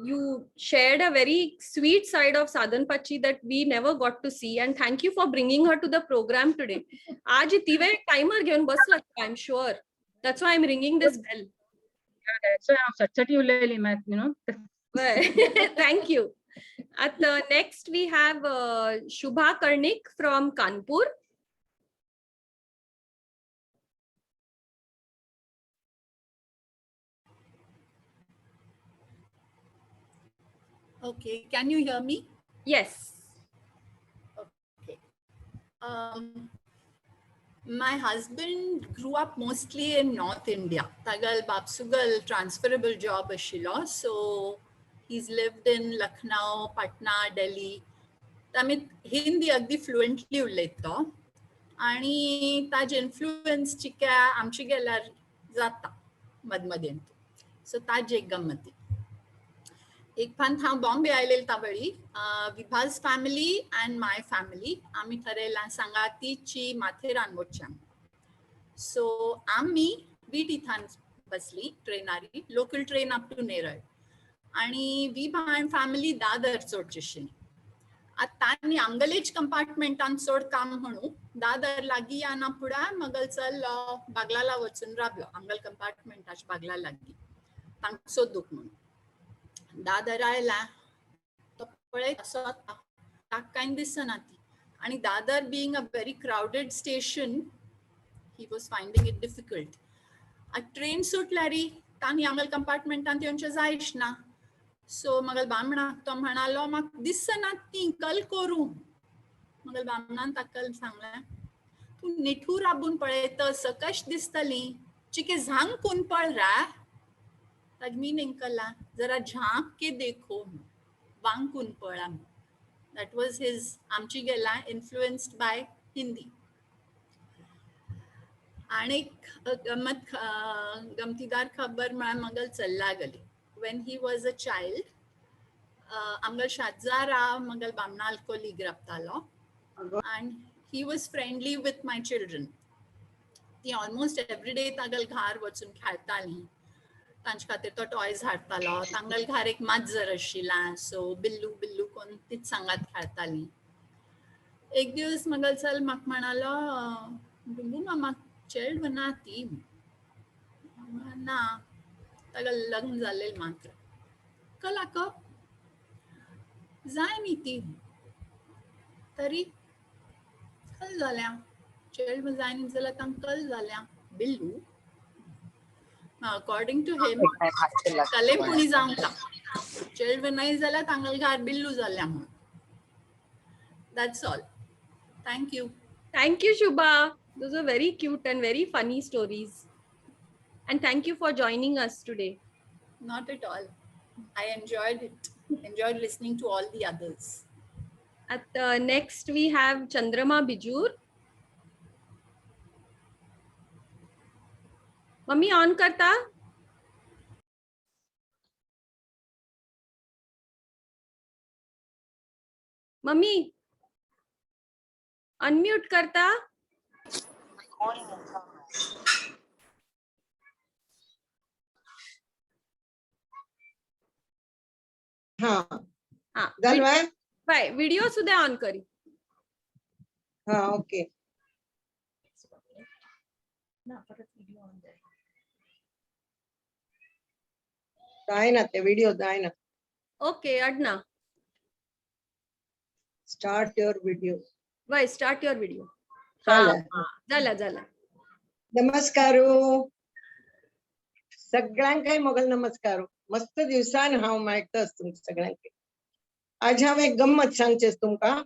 you shared a very sweet side of Sadhan Pachi that we never got to see. And thank you for bringing her to the program today. Aaj tive timer gyan bas lagta, I'm sure. That's why I'm ringing this bell. Yeah, that's why I'm such a Thank you. At next, we have Shubha Karnik from Kanpur. Okay, can you hear me? Yes. Okay. My husband grew up mostly in North India. Tagal Babsugal transferable job ashilo. So he's lived in Lucknow, Patna, Delhi. Tamit Hindi agdi fluently uleto. आणि ताज इन्फ्लुएन्स चिक्या आमची गेल्यार जाता मदमदेन. सो ताज एक गम्मती. एक फान हांव बॉम्बे आयलें तावळी विभाज फॅमिली एंड माय फॅमिली आमी थरयलां सांगातीची माथेरान वचचें. सो आमी विटीथान बसली ट्रेनारी local train up to Neral आणि विभा एंड फॅमिली दादर चोडचेशी. आता आमगलेच कंपार्टमेंटान चड काम म्हणू दादर लागीं आना पुढा मगल चल बागलाला वचून राबलो आमगल कंपार्टमेंटाच्या बागला लागीं तांकां सोदूक म्हणून. दादर आयला तो पळयत असो ताका कांय दिसना ती. आणि Dadar being a very crowded station he was finding it difficult. Train सुटल्यार तांणी आमगल कंपार्टमेंटान येवचें जायच ना. सो मगल बामणाक तो म्हणालो म्हाका दिसना ती कल करूं. मगल बामणान ताका सांगलें तूं निठूर राबून पळयतस कश दिसतली चिके झांक कून पळ रा. ताज मिनींग कला जरा झांक के देखो वांकून पळा. दॅट वॉज हिज आमची गेला इन्फ्लुएन्स्ड बाय हिंदी. आनीक गमतीदार खबर म्हळ्यार मगल चल्ला गली. When he was a child, Amgal Shadzara Mangal Bamnal colleague Raptalo, and he was friendly with my children. He almost every day Tagal Ghar wachun khaltali. Tanch khatir to toys hartalo. Tangal Ghar ek majzar ashila. So billu billu kon tit sangat khaltali. Ek divas Mangal sal mak manalo billu mama child banati. Na. तागल लग्न झालेल मात्र कला क जाय नी ती तरी कल जाल्या चेड जाय नी जाल्यार तांकां कल जाल्या Billu. According to him, clamp कोणी जावंका. Children नाही जाल्यार तांगेल घार बिल्लू जाल्या म्हणून. That's all. Thank you. Thank you, Shubha. Those are very cute and very funny stories. And thank you for joining us today. Not at all. I enjoyed it. Enjoyed listening to all the others. At next we have Chandrama Bijur. Mummy on karta. Mummy unmute karta. हा घालवाय बाय व्हिडिओ सुद्धा ऑन करी. हा ओके जाय ना ते व्हिडिओ जाय ना. ओके अडना स्टार्ट युअर व्हिडिओ. बाय स्टार्ट युअर व्हिडिओ. झाला. नमस्कारो सगळ्यांक मोगल नमस्कारो. मस्त दिवसान हांव मेळटस तुमकां सगळ्यांक. आज हांव एक गंमत सांगचेस तुमकां.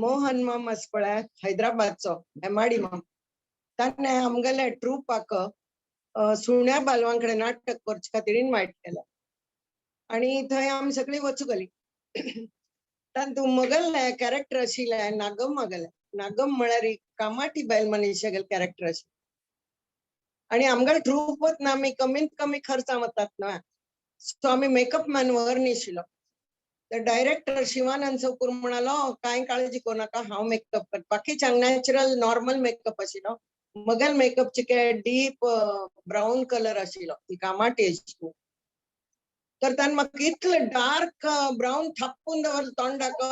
मोहन माम आस पळय हैदराबादचो एमाडी माम ताणें आमगेल्या ट्रुपाक सुण्या बालवां कडेन नाटक करचे खातीर इन्वायट केला आनी थंय आमी सगळीं वचूंक गेलीं. तातूंत मगल कॅरेक्टर आशिल्लें नागम आगेलें. नागम म्हळ्यार एक कामाटी बायल मनशागेल कॅरेक्टर आशिल्लें आनी आमगेले ट्रूप वतना आमी कमीत कमी खर्चां वतात न्हय. सो आमी मेकअप मॅन वगर न्हिशिल्लो. तर डायरेक्टर शिवानंद चौकूर म्हणालो कांय काळजी करू नाका हांव मेकअप करता. बाकीच्यांक नॅचरल नॉर्मल मेकअप आशिल्लो. मगेल मेकअपचे डीप ब्राऊन कलर आशिल्लो. ती कामाटी आशिल्ली. तर ताणें म्हाका इतलें डार्क ब्राऊन थापून दवरलें तोंडाक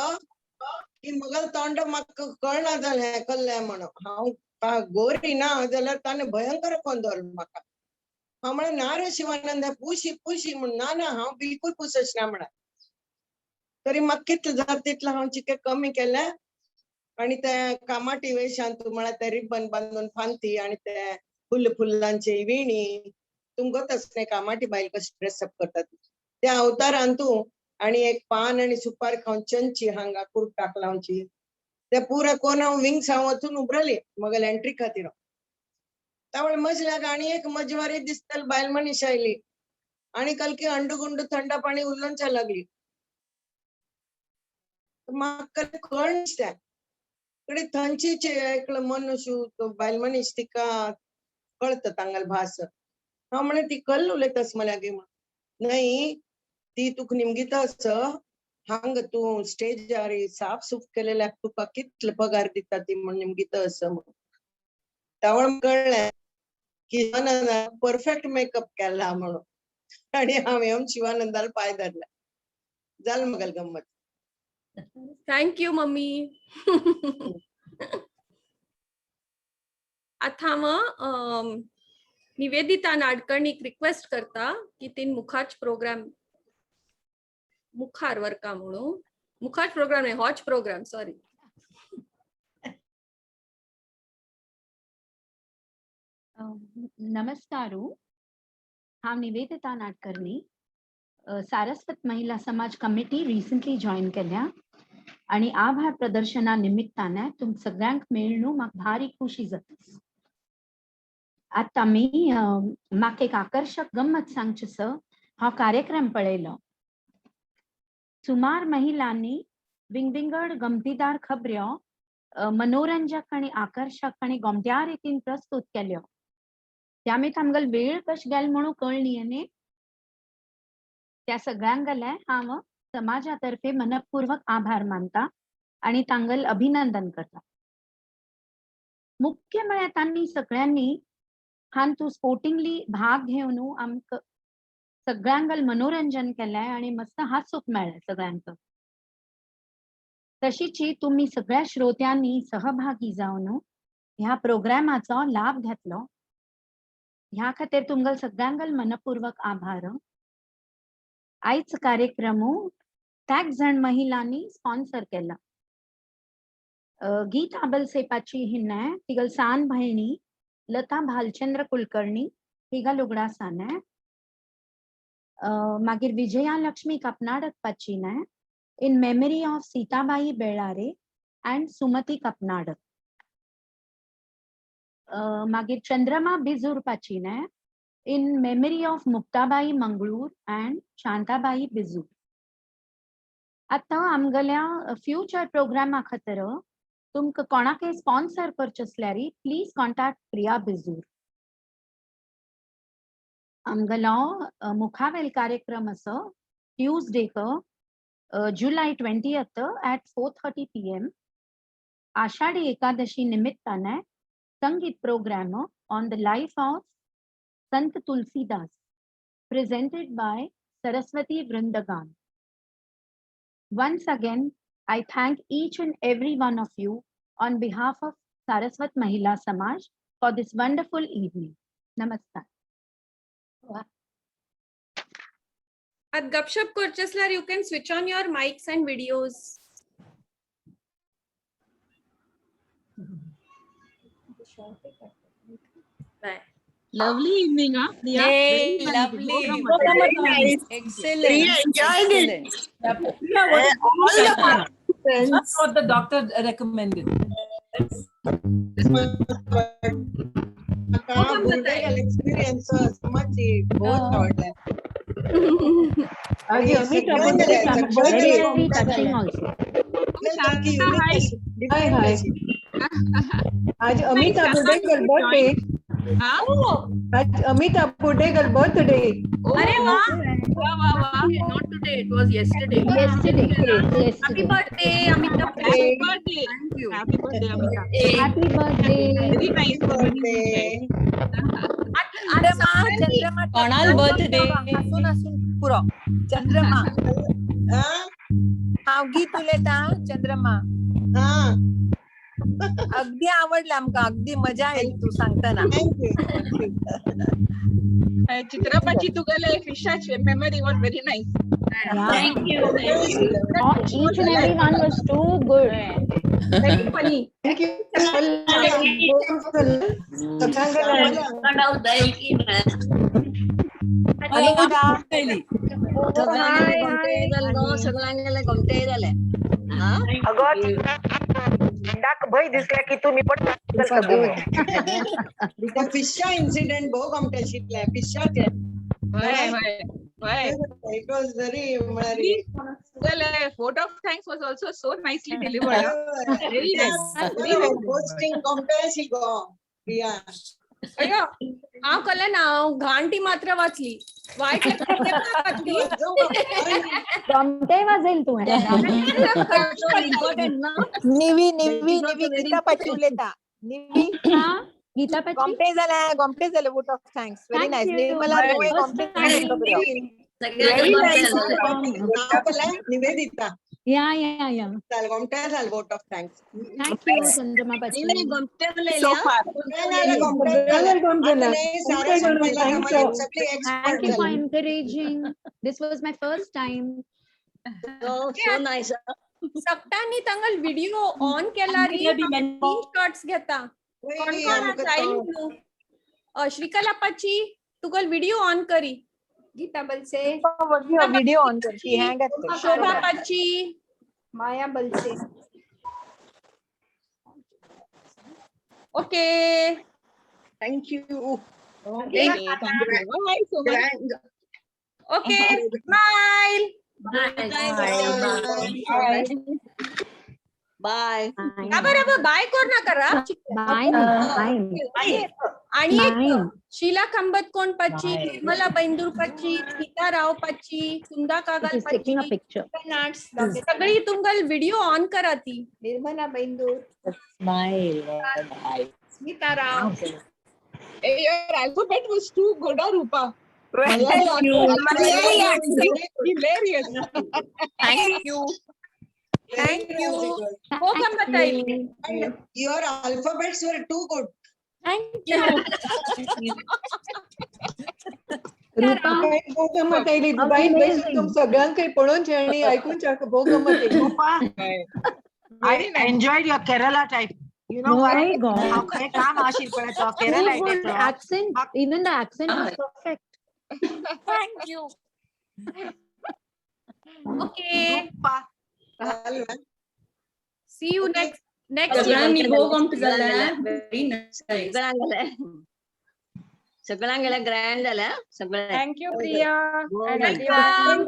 की मगेल तोंड म्हाका कळना जालें हें कल्लें म्हणून. हांव गोरी ना जाल्यार ताणें भयंकर कोन्न दवरलें म्हाका. हांव म्हळें ना रे शिवानंद पुशी म्हणून. ना हांव बिलकुल पुसचना म्हणां. तरी म्हाका कितलें जाता तितलें हांव चिके कमी केलें आनी ते कामाटी वेशान तूं म्हळ्यार ते रिबन बांदून फांती आनी ते फुलांची विणी तुमकां तसलें कामाटी बायल कशी ड्रेसअप करता त्या अवतारान तूं आनी एक पान आनी सुपारी खावन चंची हांगा कुर्ताक लावची ते पुरो कोण हांव विंग्स हांव वचून उबरली मगेल एंट्री खातीर. त्यावेळी मजल्याक आनी एक मजवारी दिसतली बायल मनीस आयली आनी कलकी अंडू गुंडू थंड पाणी उलोवंक लागली. म्हाका कळना कडे थंयची एकलो मनुष्य तो बायल मनीस तिका कळता तांगेल भास. हांव म्हळें ती कल्ल उलयतास मल्यागे म्हण. न्हय ती तुका निमगीतास हांगा तूं स्टेजार साफ सूफ केलेल्याक तुका कितले पगार दिता ती म्हण निमगीतास म्हण. त्यावेळी कळ्ळें की शिवानंदान परफेक्ट मेकअप केला म्हणून आनी हांव येवन शिवानंदाला पांय धरले. जालें मगेल गंमत. Thank you mummy. आता हांव निवेदिता नाडकर्णीक रिक्वेस्ट करता की तीन मुखार प्रोग्राम मुखार वरका म्हणून मुखार प्रोग्राम नाही हॉच प्रोग्राम सॉरी. नमस्कारू हांव निवेदिता नाडकर्णी सारस्वत महिला समाज कमिटी रिसेंटली जॉईन केल्या आणि आभार प्रदर्शना निमित्ताने तुम सगळ्यांक मेळून म्हाका भारी खुशी जाता. आता मी म्हाका एक आकर्षक गंमत सांगचेस. हा कार्यक्रम पळयलो. सुमार महिलांनी विंगविंगड गमतीदार खबऱ्यो मनोरंजक आणि आकर्षक आणि गोमट्या रितीन प्रस्तुत केल्यो. त्यामुळे आमगेल वेळ कशी गेल म्हणून कळली न्ही. त्या सगळ्यांक गेले हांव समाजातर्फे मनपूर्वक आभार मानता आणि तांगेल अभिनंदन करता. मुख्य म्हळ्यार तांणी सगळ्यांनी हातूंत स्पोर्टिंगली भाग घेवन आमकां सगळ्यांगेल मनोरंजन केलें आणि मस्त हांसूंक मेळ्ळें सगळ्यांक. तशीच तुम्ही सगळ्या श्रोत्यांनी सहभागी जावन ह्या प्रोग्रामाचो लाभ घेतलो ह्या खातीर तुमगेल सगळ्यांगेल मनपूर्वक आभार. आयज कार्यक्रम त्याच जण महिलांनी स्पॉन्सर केला. गीता बलसेपाची हिन्ने तिगल सान भयणी लता भालचंद्र कुलकर्णी तिगल उगडा साने मागीर विजया लक्ष्मी कपनाडक पाचीने in memory of Sitabai Belare and Sumati Kapnadak. मागीर Chandrama बिजूर पाचीने in memory of Muktabai Mangalore and Shantabai बिजूर. आता आमगल्या फ्यूचर प्रोग्रामा खातीर तुमकां कोणाकय स्पॉन्सर करचे असल्यारी प्लीज कॉन्टॅक्ट प्रिया बिजूर. आमगलो मुखावेल कार्यक्रम असो Tuesday July 20th at 4:30 PM. Ashadhi Ekadashi निमित्ताने संगीत programme on the life of Sant Tulsidas presented by Saraswati Vrindagan. Once again, I thank each and every one of you on behalf of Saraswat Mahila Samaj for this wonderful evening. Namaskar. At Gupshup Kurcheslar, you can switch on your mics and videos. Bye. Lovely evening, huh? Priya? Hey, Very lovely. Very Nice. Excellent. We enjoyed it. Excellent. All the participants. That's what the doctor recommended. Experience समाजची बहुत आवडलाय. Very touching also. Hi, hi. आज अमिताभ बुडेकर बर्थडे. आज अमिताभ बुडेकर बर्थडे. अरे वाह. Not today, it was yesterday. Yesterday. Happy birthday, Amitabh. Happy birthday. Thank you. Happy birthday, Amita. Happy birthday. Very nice birthday. चंद्रमा कोणाल birthday? हसून हसून पुरो चंद्रमा हांव गीत उलयता चंद्रमा. अगदी आवडलं आमकां, अगदी मजा आयली तू सांगतना. चित्रपाची तुगेले फिशाची memory was very nice. Thank you. Each and every one was too good. Very funny. Thank you. भय दिसला की तुम्ही पण फिशा इन्सिडेंट भोव गमत आशिल्ले फिशाचे. It was very Well, vote of thanks was also so nicely delivered. Very nice. posting compare go. Yeah. अयो हांव कळ्ळें ना, हांव घांटी मात्र वाचली. वायट गमते वाजेल तू. निवी गीता पाची उलयता. निवी गीता पाची गोमटे जाले vote of thanks. Very nice. Nirmala Roy गोमटे निवेदिता. Yeah. गोमटे झाल vote of thanks. Thank you, Chandrama Pachi. So far. Thank you for encouraging. This was my first time. So nice. सक्तांनी तांगल व्हिडिओ ऑन केला री शॉट्स घेता. कोण श्रीकला पाची तुगल व्हिडिओ ऑन करी. गीता बलसे व्हिडिओ ऑन करची हँग शोभा पाची Maya Balse. Okay thank you. Okay smile. Bye. बरोबर बाय कोर ना करा. आणि एक शीला खंबत कोण पाची, निर्मला बैंदूर पाची, गीता राव पाची, सुंदा कागल पाची, सगळी तुमगल व्हिडिओ ऑन करा ती. निर्मला बैंदूर. गीता राव. Your alphabet was too good, Rupa. Thank you. Hilarious. Thank you. हो गंमत आहे. Your alphabets were too good. Thank you. रूपा भोग गमत आयली. बाईन बसून तुम सगळ्यांक पळोवनचे आनी आयकूनचे भोग गमत oily. I enjoyed your Kerala type. You know Oh why? my God. हांव खंय काम आशिल्लें पळय तो Kerala So good type. accent. Even the accent is perfect. Thank you. Okay. See you next सगळ्यांनी week. भोग आमकां जाल्या व्हेरी नायस. सगळ्यांगेले ग्रँड जाल्या सगळे Thank you, Priya. And Welcome.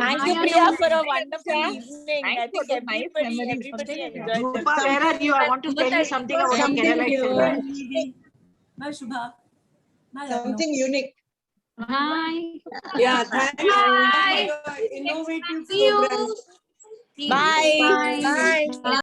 Thank you, Priya, for a wonderful evening. I think everybody enjoyed Rupa, where are you? I want to tell you something about the Kerala type. Bye, Shubha. Bye, Something unique. Hi. Yeah, thank you. Bye. Innovative See you. program. Bye. Bye. Bye.